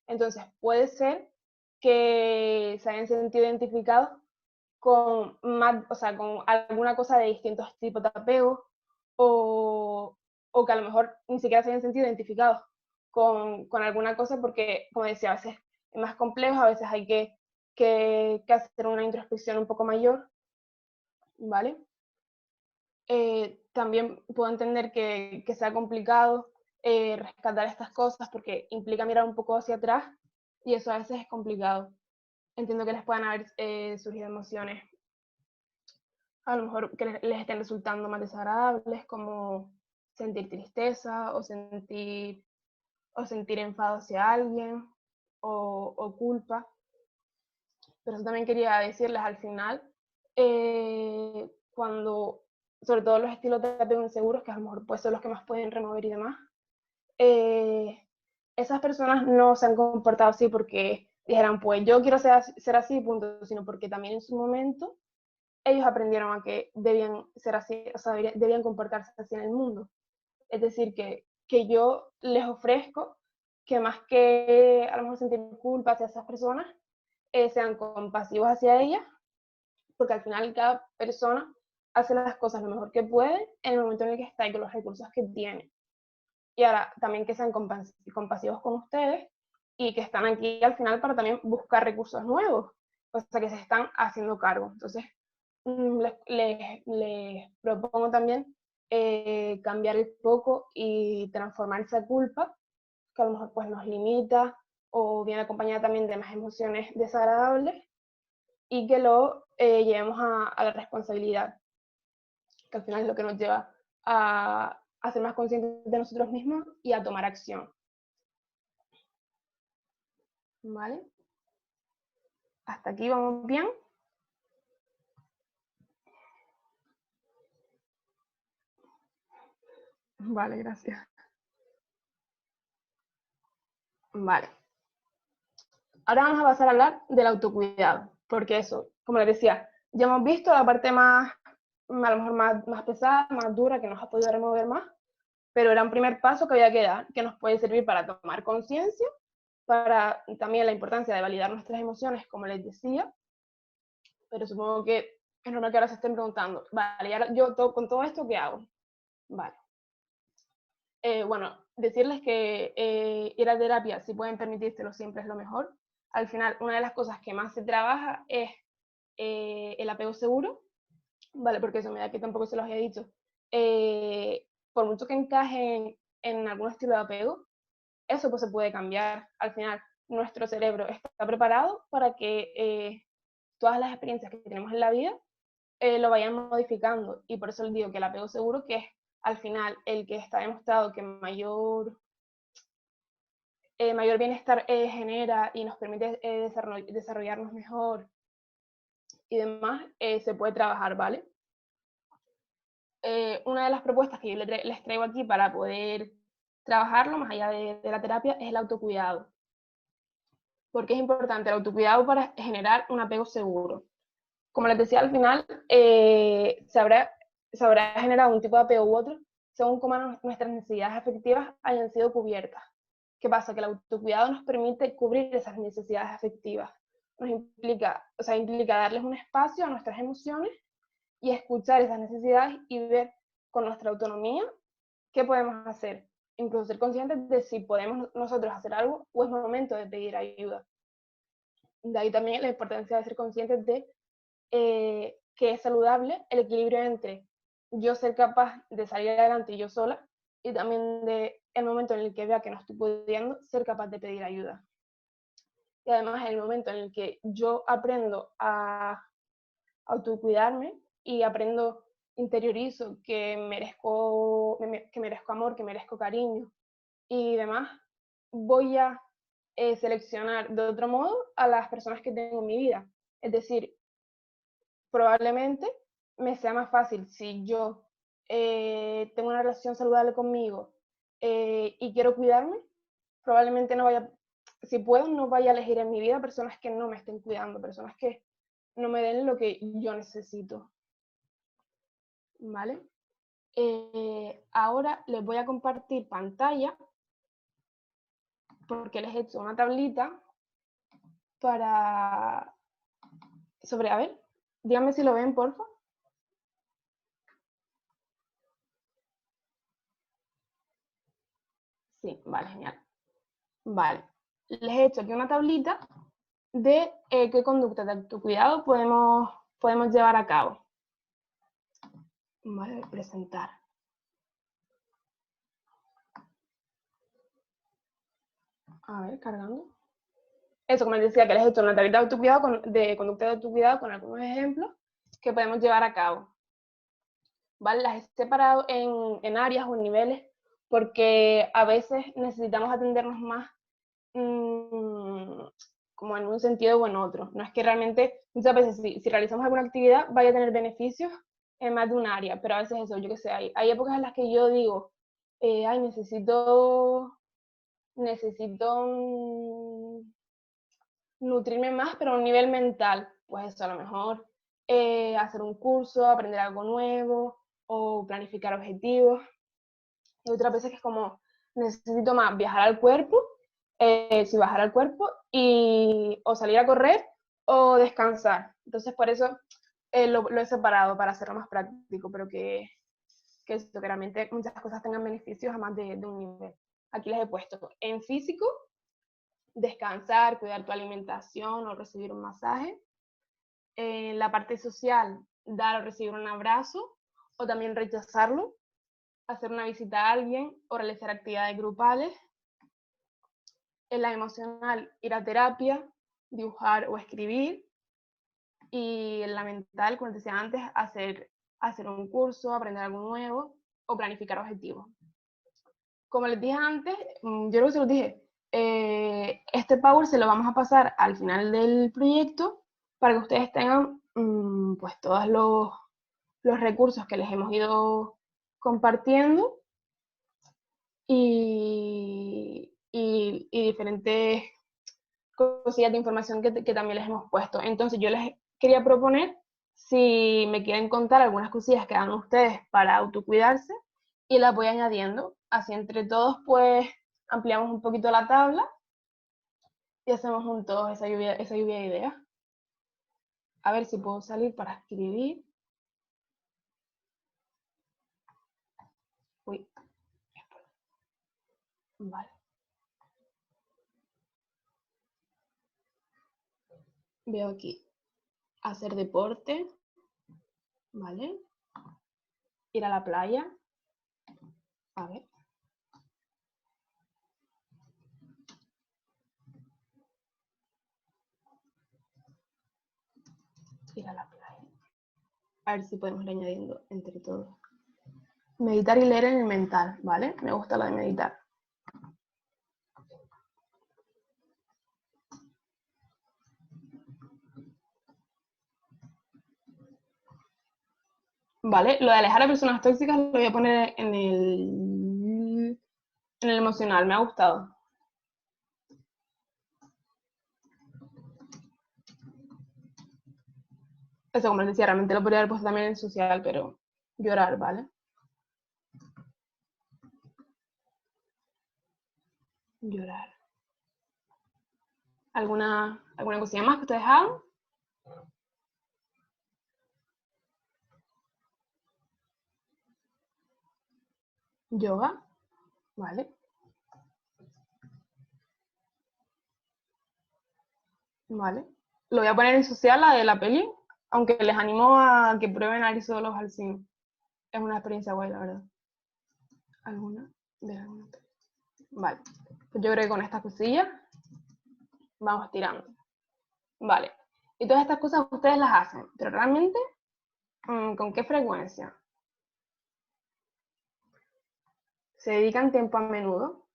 Entonces puede ser que se hayan sentido identificados con más, o sea, con alguna cosa de distintos tipos de apego, o que a lo mejor ni siquiera se hayan sentido identificados con alguna cosa, porque, como decía, a veces es más complejo, a veces hay que hacer una introspección un poco mayor, ¿vale? También puedo entender que sea complicado rescatar estas cosas porque implica mirar un poco hacia atrás y eso a veces es complicado. Entiendo que les puedan haber surgido emociones a lo mejor que les estén resultando más desagradables, como sentir tristeza o sentir enfado hacia alguien o culpa. Pero eso también quería decirles al final, cuando sobre todo los estilos de apego inseguros, que a lo mejor pues, son los que más pueden remover y demás, esas personas no se han comportado así porque dijeran, pues yo quiero ser así, punto, sino porque también en su momento ellos aprendieron a que debían ser así, o sea, debían comportarse así en el mundo. Es decir, que yo les ofrezco que más que a lo mejor sentir culpa hacia esas personas, sean compasivos hacia ellas, porque al final cada persona hace las cosas lo mejor que puede en el momento en el que está y con los recursos que tiene. Y ahora también que sean compasivos con ustedes y que están aquí al final para también buscar recursos nuevos, o sea, que se están haciendo cargo. Entonces, les propongo también cambiar el foco y transformar esa culpa, que a lo mejor pues nos limita o viene acompañada también de más emociones desagradables, y que lo llevemos a la responsabilidad, que al final es lo que nos lleva a ser más conscientes de nosotros mismos y a tomar acción. ¿Vale? Hasta aquí vamos bien. Vale, gracias. Vale. Ahora vamos a pasar a hablar del autocuidado, porque eso, como les decía, ya hemos visto la parte más, a lo mejor más pesada, más dura, que nos ha podido remover más, pero era un primer paso que había que dar, que nos puede servir para tomar conciencia, para también la importancia de validar nuestras emociones, como les decía, pero supongo que es normal que ahora se estén preguntando, vale, y ahora yo con todo esto, ¿qué hago? Vale. Bueno, decirles que ir a terapia, si pueden permitírtelo, siempre es lo mejor. Al final, una de las cosas que más se trabaja es el apego seguro, ¿vale? Porque eso me da que tampoco se los había dicho. Por mucho que encajen en algún estilo de apego, eso pues se puede cambiar. Al final, nuestro cerebro está preparado para que todas las experiencias que tenemos en la vida lo vayan modificando. Y por eso les digo que el apego seguro, que es al final el que está demostrado que mayor bienestar genera y nos permite desarrollarnos mejor y demás, se puede trabajar, ¿vale? Una de las propuestas que yo les traigo aquí para poder trabajarlo, más allá de la terapia, es el autocuidado. Porque es importante el autocuidado para generar un apego seguro. Como les decía, al final se habrá generado un tipo de apego u otro según cómo nuestras necesidades afectivas hayan sido cubiertas. ¿Qué pasa? Que el autocuidado nos permite cubrir esas necesidades afectivas. Nos implica darles un espacio a nuestras emociones y escuchar esas necesidades y ver con nuestra autonomía qué podemos hacer. Incluso ser conscientes de si podemos nosotros hacer algo o es momento de pedir ayuda. De ahí también la importancia de ser conscientes de que es saludable el equilibrio entre yo ser capaz de salir adelante yo sola y también de el momento en el que vea que no estoy pudiendo, ser capaz de pedir ayuda. Y además el momento en el que yo aprendo a autocuidarme y aprendo, interiorizo que merezco amor, que merezco cariño y demás, voy a seleccionar de otro modo a las personas que tengo en mi vida. Es decir, probablemente me sea más fácil si yo tengo una relación saludable conmigo y quiero cuidarme, probablemente no vaya, si puedo, no vaya a elegir en mi vida personas que no me estén cuidando, personas que no me den lo que yo necesito. ¿Vale? Ahora les voy a compartir pantalla porque les he hecho una tablita para... a ver, díganme si lo ven, porfa. Sí, vale, genial. Vale, les he hecho aquí una tablita de qué conductas de autocuidado podemos llevar a cabo. Vale, presentar. A ver, cargando. Eso, como les decía, que les he hecho una tablita de autocuidado de conducta de autocuidado con algunos ejemplos que podemos llevar a cabo. ¿Vale? Las he separado en áreas o en niveles porque a veces necesitamos atendernos más como en un sentido o en otro. No es que realmente muchas veces si realizamos alguna actividad vaya a tener beneficios en más de un área, pero a veces eso, yo qué sé, hay épocas en las que yo digo, ay, necesito nutrirme más, pero a un nivel mental, pues eso, a lo mejor hacer un curso, aprender algo nuevo, o planificar objetivos. Y otras veces que es como, necesito más viajar al cuerpo, si bajar al cuerpo, o salir a correr, o descansar. Entonces por eso lo he separado para hacerlo más práctico, pero que realmente muchas cosas tengan beneficios a más de un nivel. Aquí les he puesto en físico, descansar, cuidar tu alimentación o recibir un masaje. En la parte social, dar o recibir un abrazo o también rechazarlo, hacer una visita a alguien o realizar actividades grupales. En la emocional, ir a terapia, dibujar o escribir. Y en la mental, como decía antes, hacer un curso, aprender algo nuevo o planificar objetivos. Como les dije antes, yo creo que se los dije, este Power se lo vamos a pasar al final del proyecto para que ustedes tengan pues todos los recursos que les hemos ido compartiendo y diferentes cosillas de información que también les hemos puesto. Entonces yo les quería proponer si me quieren contar algunas cosillas que hagan ustedes para autocuidarse y las voy añadiendo. Así entre todos pues ampliamos un poquito la tabla y hacemos juntos esa lluvia de ideas. A ver si puedo salir para escribir. Uy. Vale. Veo aquí hacer deporte, ¿vale? Ir a la playa. A ver. Ir a la playa. A ver si podemos ir añadiendo entre todos. Meditar y leer en el mental, ¿vale? Me gusta la de meditar. ¿Vale? Lo de alejar a personas tóxicas lo voy a poner en el emocional, me ha gustado. Eso, como les decía, realmente lo podría haber puesto también en social, pero llorar, ¿vale? Llorar. ¿Alguna cosilla más que ustedes hagan? Yoga, ¿vale? Vale. Lo voy a poner en social, la de la peli, aunque les animo a que prueben a ir solos al cine. Es una experiencia guay, la verdad. ¿Alguna? Vale. Pues yo creo que con estas cosillas vamos tirando. Vale. Y todas estas cosas ustedes las hacen, pero realmente, ¿con qué frecuencia? ¿Se dedican tiempo a menudo?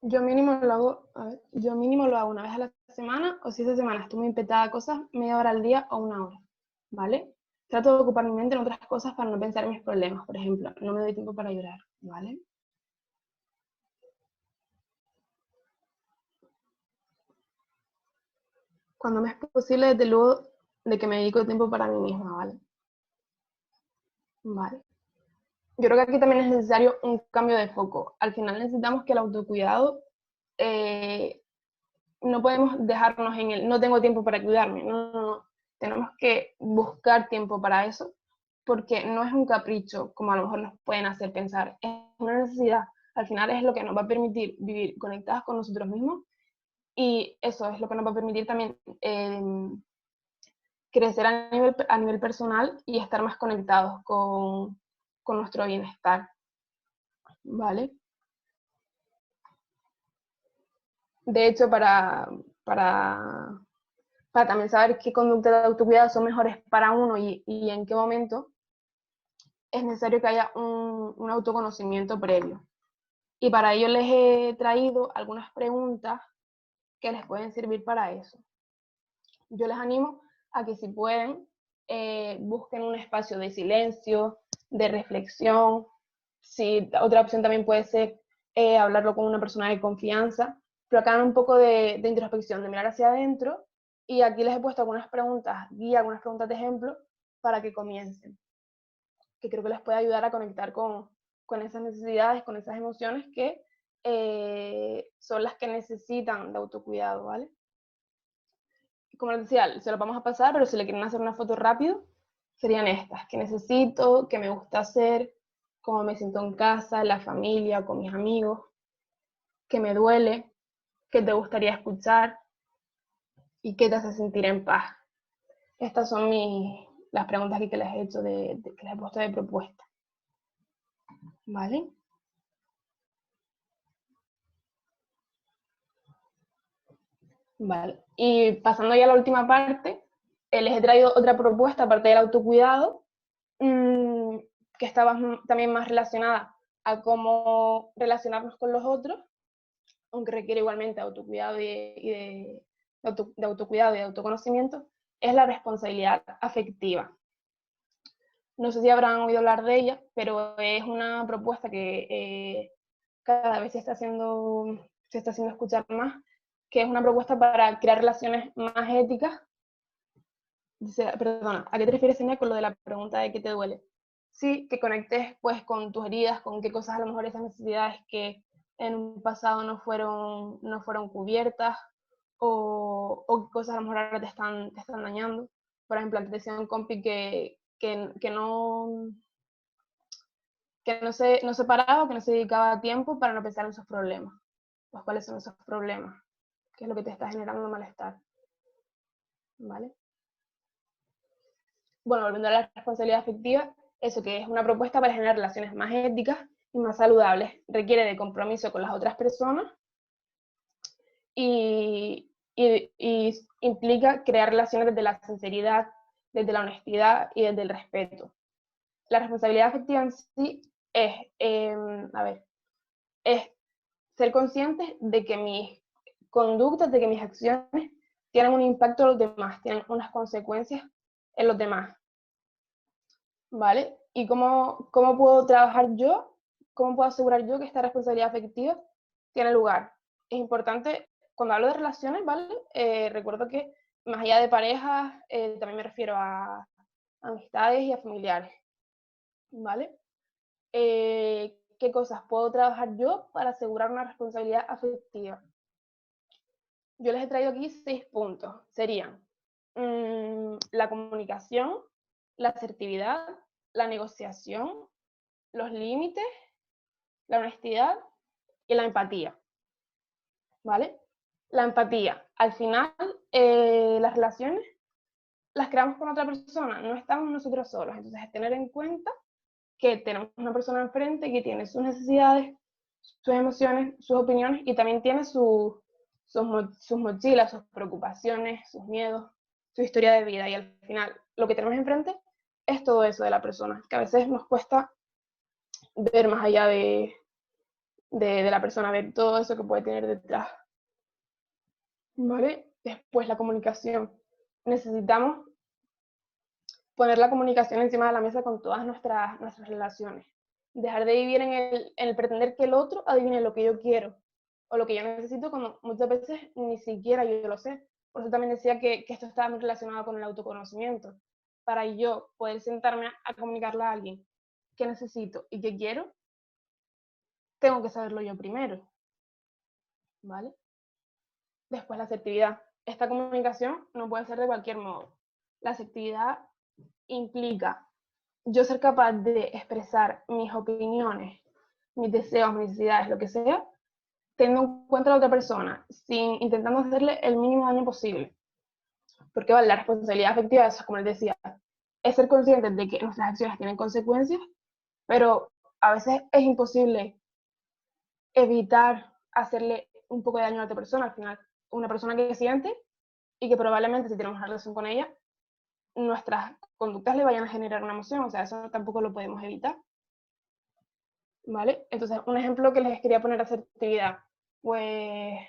Yo mínimo lo hago, yo mínimo lo hago una vez a la semana, o si esa semana estoy muy impetada de cosas, media hora al día o una hora, ¿vale? Trato de ocupar mi mente en otras cosas para no pensar en mis problemas, por ejemplo, no me doy tiempo para llorar, ¿vale? Cuando me es posible, desde luego, de que me dedico tiempo para mí misma, ¿vale? Vale. Yo creo que aquí también es necesario un cambio de foco. Al final necesitamos que el autocuidado, no podemos dejarnos en el no tengo tiempo para cuidarme, no. Tenemos que buscar tiempo para eso, porque no es un capricho, como a lo mejor nos pueden hacer pensar, es una necesidad. Al final es lo que nos va a permitir vivir conectadas con nosotros mismos y eso es lo que nos va a permitir también crecer a nivel personal y estar más conectados con nuestro bienestar, ¿vale? De hecho, para, para también saber qué conductas de autocuidado son mejores para uno y en qué momento, es necesario que haya un autoconocimiento previo. Y para ello les he traído algunas preguntas que les pueden servir para eso. Yo les animo a que si pueden, busquen un espacio de silencio, de reflexión. Si, otra opción también puede ser hablarlo con una persona de confianza, pero acá un poco de introspección, de mirar hacia adentro. Y aquí les he puesto algunas preguntas, guía, algunas preguntas de ejemplo, para que comiencen, que creo que les puede ayudar a conectar con esas necesidades, con esas emociones que son las que necesitan de autocuidado, ¿vale? Como les decía, se lo vamos a pasar, pero si le quieren hacer una foto rápido, serían estas, que necesito, que me gusta hacer, cómo me siento en casa, en la familia, con mis amigos, que me duele, que te gustaría escuchar y qué te hace sentir en paz. Estas son las preguntas que les he hecho, que les he puesto de propuesta. ¿Vale? Vale. Y pasando ya a la última parte, les he traído otra propuesta, aparte del autocuidado, que está también más relacionada a cómo relacionarnos con los otros, aunque requiere igualmente autocuidado de autocuidado y de autoconocimiento, es la responsabilidad afectiva. No sé si habrán oído hablar de ella, pero es una propuesta que cada vez se está haciendo escuchar más, que es una propuesta para crear relaciones más éticas. Dice, perdona, ¿a qué te refieres, Enia, con lo de la pregunta de qué te duele? Sí, que conectes pues con tus heridas, con qué cosas a lo mejor esas necesidades que en un pasado no fueron cubiertas, o qué cosas a lo mejor ahora te están dañando. Por ejemplo, antes decía un compi que no se paraba, que no se dedicaba tiempo para no pensar en sus problemas. Pues, ¿cuáles son esos problemas? ¿Qué es lo que te está generando malestar? ¿Vale? Bueno, volviendo a la responsabilidad afectiva, eso que es una propuesta para generar relaciones más éticas y más saludables. Requiere de compromiso con las otras personas y implica crear relaciones desde la sinceridad, desde la honestidad y desde el respeto. La responsabilidad afectiva en sí es, es ser conscientes de que mis conductas, de que mis acciones tienen un impacto en los demás, tienen unas consecuencias en los demás. ¿Vale? ¿Y cómo puedo trabajar yo? ¿Cómo puedo asegurar yo que esta responsabilidad afectiva tiene lugar? Es importante, cuando hablo de relaciones, ¿vale? Recuerdo que más allá de parejas, también me refiero a amistades y a familiares, ¿vale? ¿Qué cosas puedo trabajar yo para asegurar una responsabilidad afectiva? Yo les he traído aquí 6 puntos. Serían la comunicación, la asertividad, la negociación, los límites, la honestidad y la empatía. ¿Vale? La empatía. Al final, las relaciones las creamos con otra persona, no estamos nosotros solos. Entonces, es tener en cuenta que tenemos una persona enfrente que tiene sus necesidades, sus emociones, sus opiniones y también tiene sus mochilas, sus preocupaciones, sus miedos, su historia de vida. Y al final, lo que tenemos enfrente es todo eso de la persona, que a veces nos cuesta ver más allá de la persona, ver todo eso que puede tener detrás. ¿Vale? Después, la comunicación. Necesitamos poner la comunicación encima de la mesa con todas nuestras relaciones. Dejar de vivir en el pretender que el otro adivine lo que yo quiero o lo que yo necesito, cuando muchas veces ni siquiera yo lo sé. Por eso también decía que esto está muy relacionado con el autoconocimiento. Para yo poder sentarme a comunicarle a alguien qué necesito y qué quiero, tengo que saberlo yo primero. ¿Vale? Después, la asertividad. Esta comunicación no puede ser de cualquier modo. La asertividad implica yo ser capaz de expresar mis opiniones, mis deseos, mis necesidades, lo que sea, teniendo en cuenta a la otra persona, intentando hacerle el mínimo daño posible. Porque vale, la responsabilidad afectiva, eso, como les decía, es ser conscientes de que nuestras acciones tienen consecuencias, pero a veces es imposible evitar hacerle un poco de daño a la otra persona. Al final, una persona que siente y que probablemente si tenemos una relación con ella, nuestras conductas le vayan a generar una emoción, o sea, eso tampoco lo podemos evitar, ¿vale? Entonces, un ejemplo que les quería poner asertividad, pues,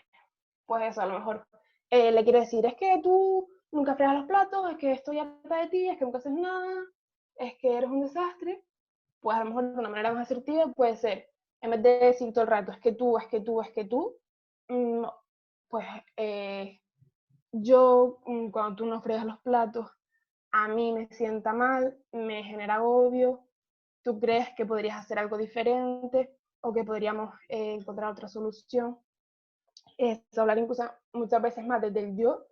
pues eso, a lo mejor le quiero decir, es que tú nunca fregas los platos, es que estoy harta de ti, es que nunca haces nada, es que eres un desastre. Pues a lo mejor de una manera más asertiva puede ser, en vez de decir todo el rato, es que tú, es que tú, es que tú, pues yo cuando tú no fregas los platos, a mí me sienta mal, me genera agobio, tú crees que podrías hacer algo diferente o que podríamos encontrar otra solución. Es hablar incluso muchas veces más desde el yo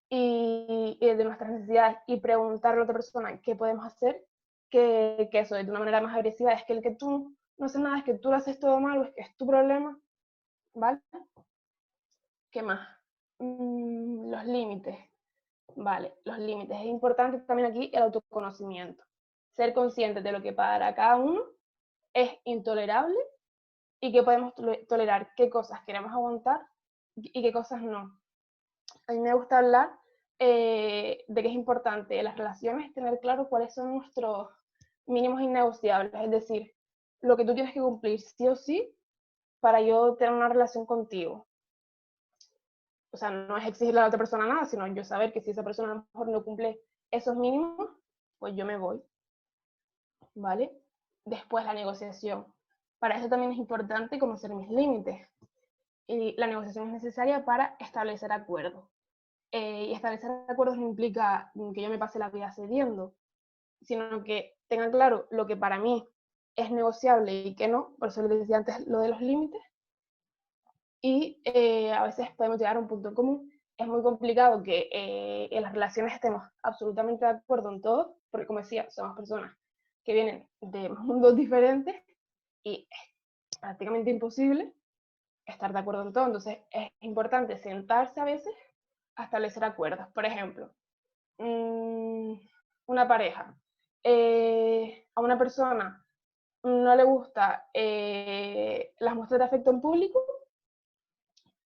y de nuestras necesidades y preguntarle a otra persona qué podemos hacer, que eso, de una manera más agresiva, es que el que tú no haces nada, es que tú lo haces todo mal, o es que es tu problema, ¿vale? ¿Qué más? Los límites, ¿vale? Los límites. Es importante también aquí el autoconocimiento. Ser conscientes de lo que para cada uno es intolerable y que podemos tolerar, qué cosas queremos aguantar y qué cosas no. A mí me gusta hablar de que es importante en las relaciones tener claro cuáles son nuestros mínimos innegociables, es decir, lo que tú tienes que cumplir sí o sí para yo tener una relación contigo. O sea, no es exigirle a la otra persona nada, sino yo saber que si esa persona a lo mejor no cumple esos mínimos, pues yo me voy, ¿vale? Después la negociación. Para eso también es importante conocer mis límites. Y la negociación es necesaria para establecer acuerdos. Y establecer acuerdos no implica que yo me pase la vida cediendo, sino que tengan claro lo que para mí es negociable y que no, por eso les decía antes lo de los límites, y a veces podemos llegar a un punto en común. Es muy complicado que en las relaciones estemos absolutamente de acuerdo en todo, porque como decía, somos personas que vienen de mundos diferentes y es prácticamente imposible estar de acuerdo en todo. Entonces es importante sentarse a veces a establecer acuerdos. Por ejemplo, una pareja, a una persona no le gusta las muestras de afecto en público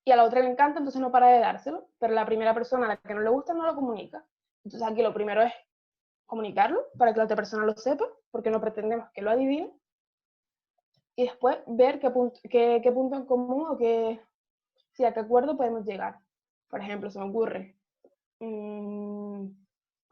y a la otra le encanta, entonces no para de dárselo, pero la primera persona a la que no le gusta no lo comunica. Entonces aquí lo primero es comunicarlo para que la otra persona lo sepa, porque no pretendemos que lo adivine, y después ver qué punto en común o si a qué acuerdo podemos llegar. Por ejemplo, se me ocurre,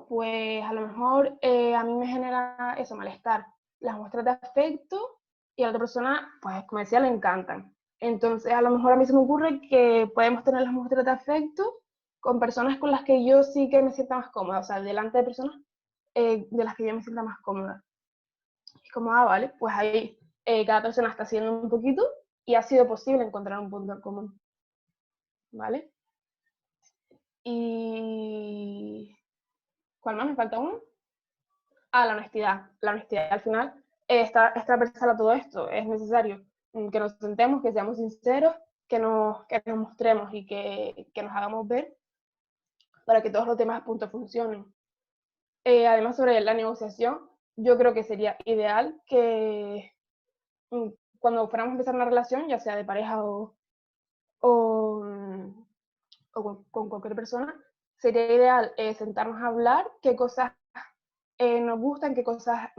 pues a lo mejor a mí me genera eso, malestar, las muestras de afecto y a la otra persona, pues como decía, le encantan. Entonces a lo mejor a mí se me ocurre que podemos tener las muestras de afecto con personas con las que yo sí que me sienta más cómoda, o sea, delante de personas de las que yo me sienta más cómoda. Es como, vale, pues ahí cada persona está haciendo un poquito y ha sido posible encontrar un punto en común, ¿vale? Y... ¿Cuál más? ¿Me falta uno? Ah, la honestidad. La honestidad al final está transversal a todo esto. Es necesario que nos sentemos, que seamos sinceros, que nos mostremos y que nos hagamos ver para que todos los demás puntos funcionen. Además, sobre la negociación, yo creo que sería ideal que cuando fuéramos a empezar una relación, ya sea de pareja o, con cualquier persona, sería ideal sentarnos a hablar qué cosas nos gustan, qué cosas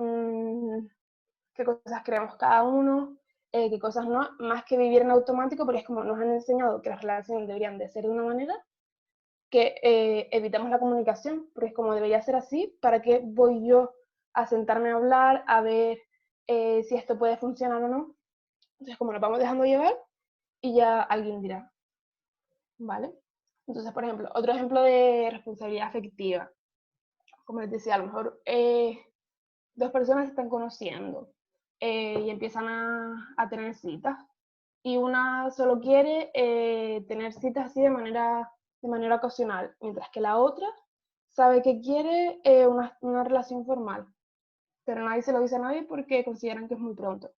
creamos cada uno, qué cosas no, más que vivir en automático, porque es como nos han enseñado que las relaciones deberían de ser de una manera, que evitamos la comunicación, porque es como debería ser así, ¿para qué voy yo a sentarme a hablar, a ver si esto puede funcionar o no? Entonces, como nos vamos dejando llevar y ya alguien dirá, ¿vale? Entonces, por ejemplo, otro ejemplo de responsabilidad afectiva, como les decía, a lo mejor dos personas se están conociendo y empiezan a tener citas y una solo quiere tener citas así de manera ocasional, mientras que la otra sabe que quiere una relación formal, pero nadie se lo dice a nadie porque consideran que es muy pronto.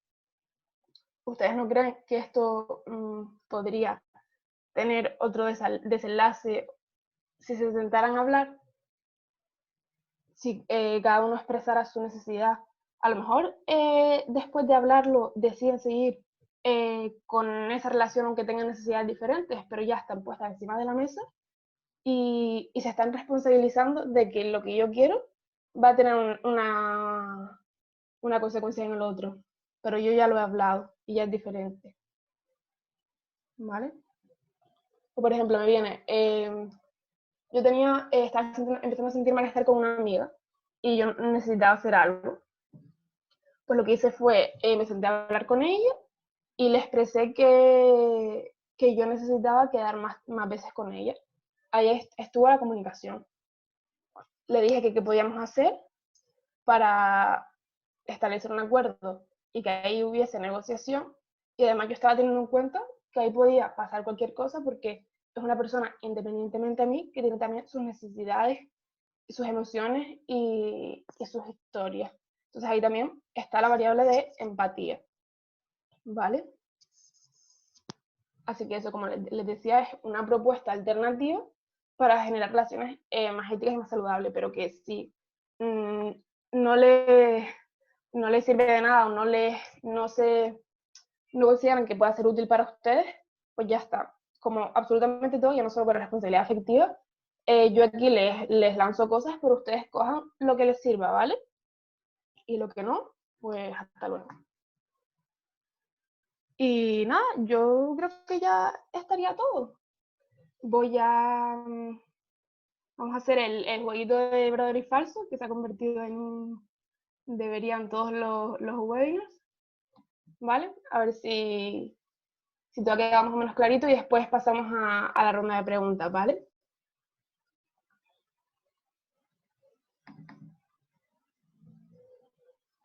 ¿Ustedes no creen que esto podría tener otro desenlace si se sentaran a hablar? Si cada uno expresara su necesidad, a lo mejor después de hablarlo deciden seguir con esa relación, aunque tengan necesidades diferentes, pero ya están puestas encima de la mesa y se están responsabilizando de que lo que yo quiero va a tener una consecuencia en el otro, pero yo ya lo he hablado y ya es diferente, ¿vale? O por ejemplo, me viene, yo estaba empezando a sentir malestar con una amiga y yo necesitaba hacer algo. Pues lo que hice fue, me senté a hablar con ella y le expresé que yo necesitaba quedar más veces con ella. Ahí estuvo la comunicación. Le dije que qué podíamos hacer para establecer un acuerdo y que ahí hubiese negociación. Y además yo estaba teniendo en cuenta que ahí podía pasar cualquier cosa porque es una persona, independientemente a mí, que tiene también sus necesidades, sus emociones y sus historias. Entonces ahí también está la variable de empatía, ¿vale? Así que eso, como les decía, es una propuesta alternativa para generar relaciones más éticas y más saludables, pero que si no le sirve de nada o no consideran que pueda ser útil para ustedes, pues ya está. Como absolutamente todo, ya no solo con la responsabilidad afectiva, yo aquí les lanzo cosas, pero ustedes cojan lo que les sirva, ¿vale? Y lo que no, pues hasta luego. Y nada, yo creo que ya estaría todo. Vamos a hacer el jueguito de verdadero y falso, que se ha convertido en deberían todos los webinars, ¿vale? A ver si todo queda más o menos clarito y después pasamos a la ronda de preguntas, ¿vale?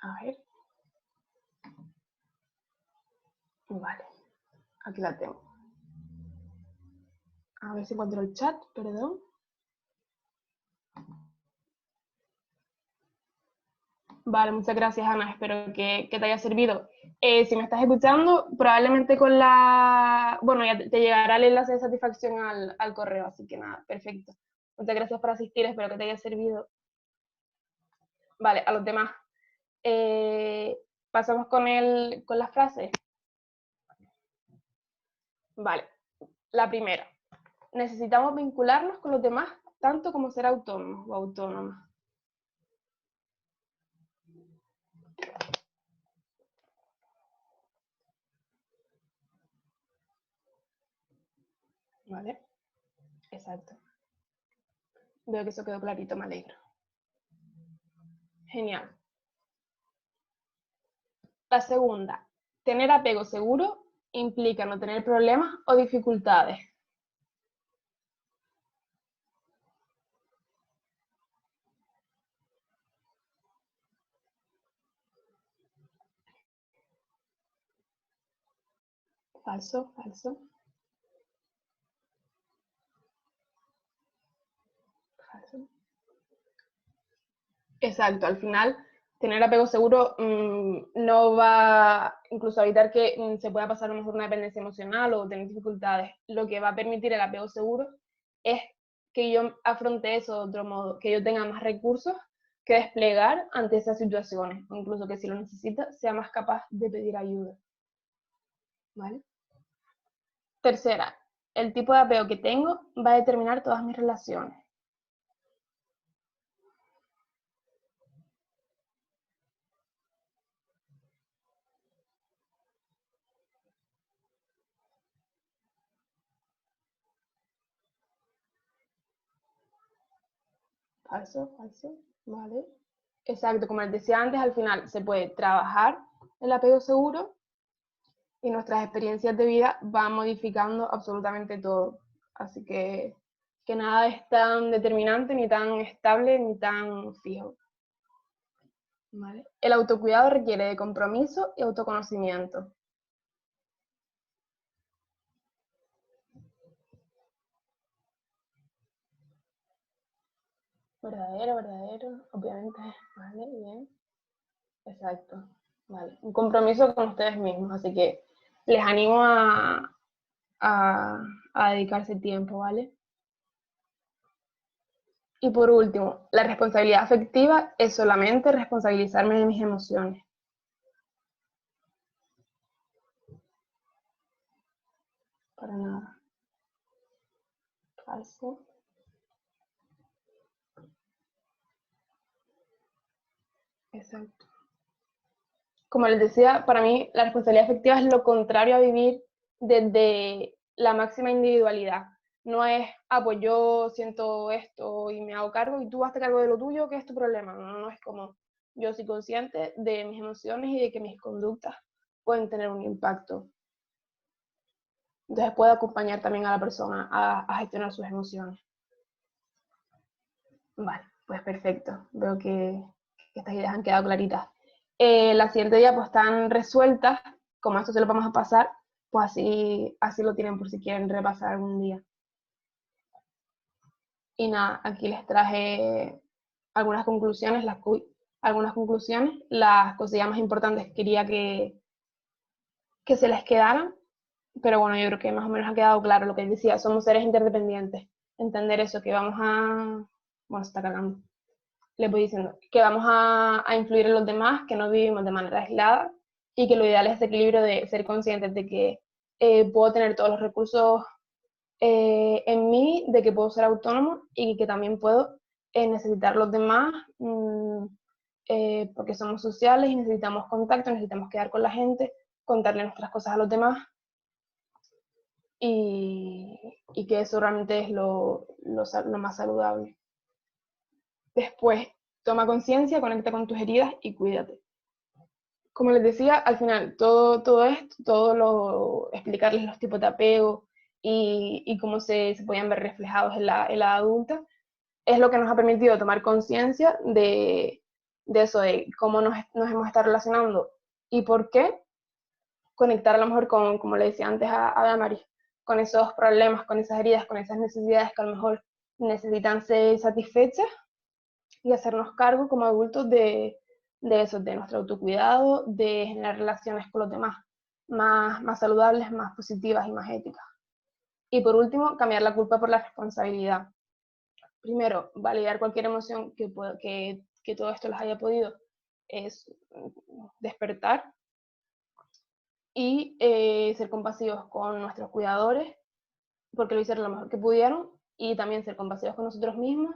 A ver. Vale, aquí la tengo. A ver si encuentro el chat, perdón. Vale, muchas gracias, Ana. Espero que te haya servido. Si me estás escuchando, probablemente con bueno, ya te llegará el enlace de satisfacción al correo, así que nada, perfecto. Muchas gracias por asistir, espero que te haya servido. Vale, a los demás. Pasamos con las frases. Vale, la primera. Necesitamos vincularnos con los demás tanto como ser autónomos o autónomas. ¿Vale? Exacto. Veo que eso quedó clarito, me alegro. Genial. La segunda, tener apego seguro implica no tener problemas o dificultades. Falso, falso. Falso. Exacto, al final tener apego seguro no va incluso a evitar que se pueda pasar a lo mejor una dependencia emocional o tener dificultades. Lo que va a permitir el apego seguro es que yo afronte eso de otro modo, que yo tenga más recursos que desplegar ante esas situaciones, o incluso que si lo necesita sea más capaz de pedir ayuda. ¿Vale? Tercera, el tipo de apego que tengo va a determinar todas mis relaciones. Falso, falso, ¿vale? Exacto, como les decía antes, al final se puede trabajar el apego seguro y nuestras experiencias de vida van modificando absolutamente todo. Así que nada es tan determinante, ni tan estable, ni tan fijo. ¿Vale? El autocuidado requiere de compromiso y autoconocimiento. Verdadero, verdadero, obviamente, vale, bien. Exacto, vale. Un compromiso con ustedes mismos, así que les animo a dedicarse tiempo, ¿vale? Y por último, la responsabilidad afectiva es solamente responsabilizarme de mis emociones. para nada. Falso. Exacto. Como les decía, para mí la responsabilidad afectiva es lo contrario a vivir desde la máxima individualidad. No es, pues yo siento esto y me hago cargo y tú hazte cargo de lo tuyo, que es tu problema. No, no, es como yo soy consciente de mis emociones y de que mis conductas pueden tener un impacto. Entonces puedo acompañar también a la persona a gestionar sus emociones. Vale, pues perfecto. Veo que estas ideas han quedado claritas. La siguiente día pues están resueltas, como esto se lo vamos a pasar, pues así lo tienen por si quieren repasar algún día. Y nada, aquí les traje algunas conclusiones, las cosillas más importantes que quería que se les quedaran, pero bueno, yo creo que más o menos ha quedado claro lo que decía, somos seres interdependientes. Entender eso, que vamos a... Bueno, se está cargando. Les voy diciendo que vamos a influir en los demás, que no vivimos de manera aislada y que lo ideal es ese equilibrio de ser conscientes de que puedo tener todos los recursos en mí, de que puedo ser autónomo y que también puedo necesitar los demás porque somos sociales y necesitamos contacto, necesitamos quedar con la gente, contarle nuestras cosas a los demás y que eso realmente es lo más saludable. Después, toma conciencia, conecta con tus heridas y cuídate. Como les decía, al final, todo esto, explicarles los tipos de apego y cómo se podían ver reflejados en la edad adulta, es lo que nos ha permitido tomar conciencia de eso, de cómo nos hemos estado relacionando y por qué conectar a lo mejor con, como le decía antes a Damaris, con esos problemas, con esas heridas, con esas necesidades que a lo mejor necesitan ser satisfechas y hacernos cargo como adultos de eso, de nuestro autocuidado, de generar relaciones con los demás más saludables, más positivas y más éticas. Y por último, cambiar la culpa por la responsabilidad. Primero, validar cualquier emoción que todo esto les haya podido despertar y ser compasivos con nuestros cuidadores, porque lo hicieron lo mejor que pudieron, y también ser compasivos con nosotros mismos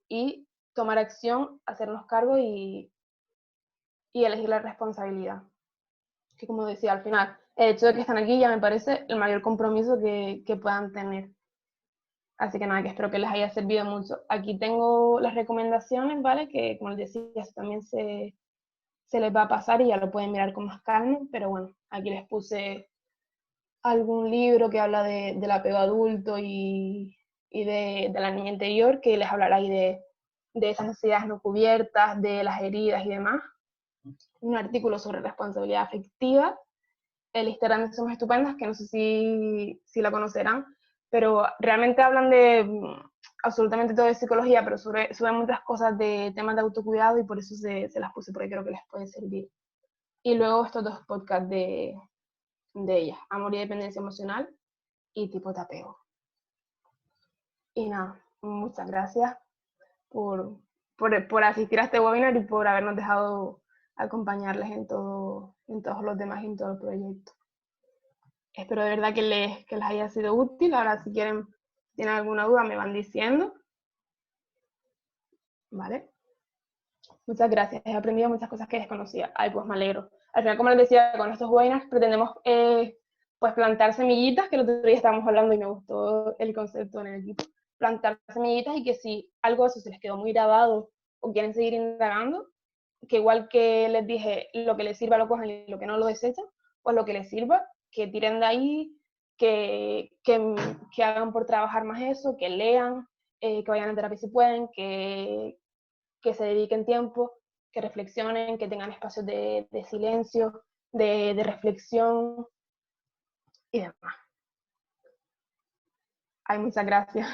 y tomar acción, hacernos cargo y elegir la responsabilidad. Que como decía, al final, el hecho de que están aquí ya me parece el mayor compromiso que puedan tener. Así que nada, que espero que les haya servido mucho. Aquí tengo las recomendaciones, ¿vale? Que como les decía, también se les va a pasar y ya lo pueden mirar con más calma, pero bueno, aquí les puse algún libro que habla del apego adulto y de la niña interior, que les hablará ahí de esas necesidades no cubiertas, de las heridas y demás. Un artículo sobre responsabilidad afectiva. El Instagram de Somos Estupendas, que no sé si la conocerán, pero realmente hablan de absolutamente todo de psicología, pero suben muchas cosas de temas de autocuidado y por eso se las puse, porque creo que les puede servir. Y luego estos dos podcasts de ellas, Amor y Dependencia Emocional y Tipo de Apego. Y nada, muchas gracias por asistir a este webinar y por habernos dejado acompañarles en todos los demás y en todo el proyecto. Espero de verdad que les haya sido útil. Ahora si tienen alguna duda me van diciendo. ¿Vale? Muchas gracias. He aprendido muchas cosas que desconocía. Ay, pues me alegro. Al final, como les decía, con estos webinars pretendemos pues plantar semillitas, que el otro día estábamos hablando y me gustó el concepto en el equipo. Plantar semillitas y que si algo de eso se les quedó muy grabado o quieren seguir indagando, que igual que les dije, lo que les sirva lo cojan y lo que no lo desechen, pues lo que les sirva, que tiren de ahí, que hagan por trabajar más eso, que lean, que vayan a terapia si pueden, que se dediquen tiempo, que reflexionen, que tengan espacios de silencio, de reflexión y demás. Ay, muchas gracias.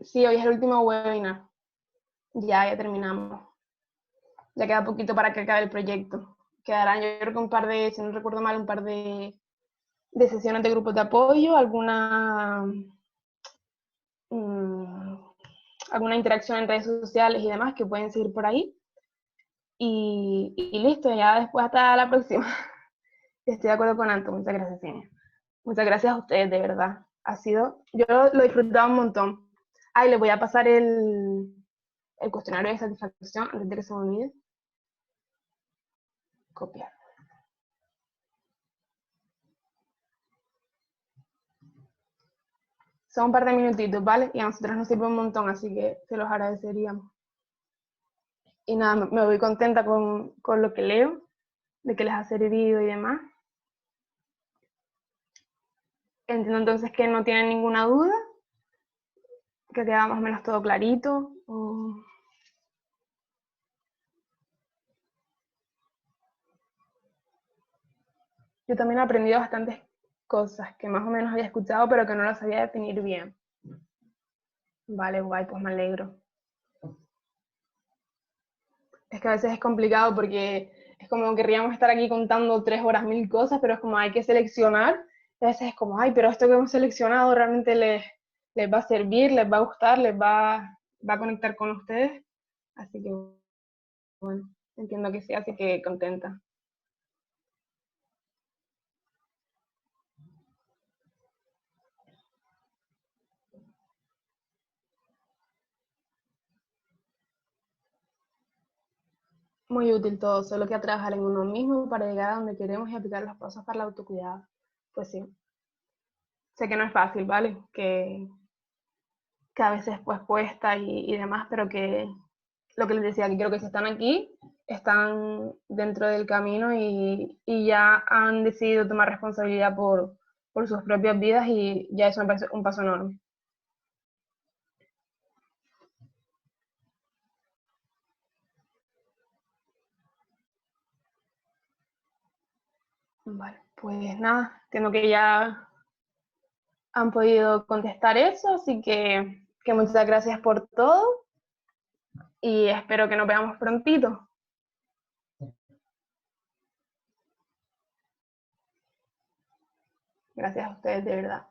Sí, hoy es el último webinar. Ya terminamos. Ya queda poquito para que acabe el proyecto. Quedarán, yo creo que un par de, si no recuerdo mal, un par de sesiones de grupos de apoyo, alguna interacción en redes sociales y demás que pueden seguir por ahí. Y listo, ya después hasta la próxima. Estoy de acuerdo con Anto, muchas gracias, Cienia. Muchas gracias a ustedes, de verdad. Yo lo he disfrutado un montón. Ay, les voy a pasar el cuestionario de satisfacción antes de que se me olvide. Copiar. Son un par de minutitos, ¿vale? Y a nosotros nos sirve un montón, así que se los agradeceríamos. Y nada, me voy contenta con lo que leo, de que les ha servido y demás. Entiendo entonces que no tienen ninguna duda, que queda más o menos todo clarito. Yo también he aprendido bastantes cosas que más o menos había escuchado, pero que no las sabía definir bien. Vale, guay, pues me alegro. Es que a veces es complicado porque es como querríamos estar aquí contando 3 horas 1000 cosas, pero es como hay que seleccionar. Y a veces es como, ay, pero esto que hemos seleccionado realmente les va a servir, les va a gustar, va a conectar con ustedes. Así que, bueno, entiendo que sí, así que contenta. Muy útil todo, solo que a trabajar en uno mismo para llegar a donde queremos y aplicar los pasos para el autocuidado. Pues sí, sé que no es fácil, ¿vale? Que a veces pues cuesta y demás, pero que lo que les decía, que creo que si están aquí, están dentro del camino y ya han decidido tomar responsabilidad por sus propias vidas y ya eso me parece un paso enorme. Vale, pues nada, entiendo que ya han podido contestar eso, así que muchas gracias por todo y espero que nos veamos prontito. Gracias a ustedes, de verdad.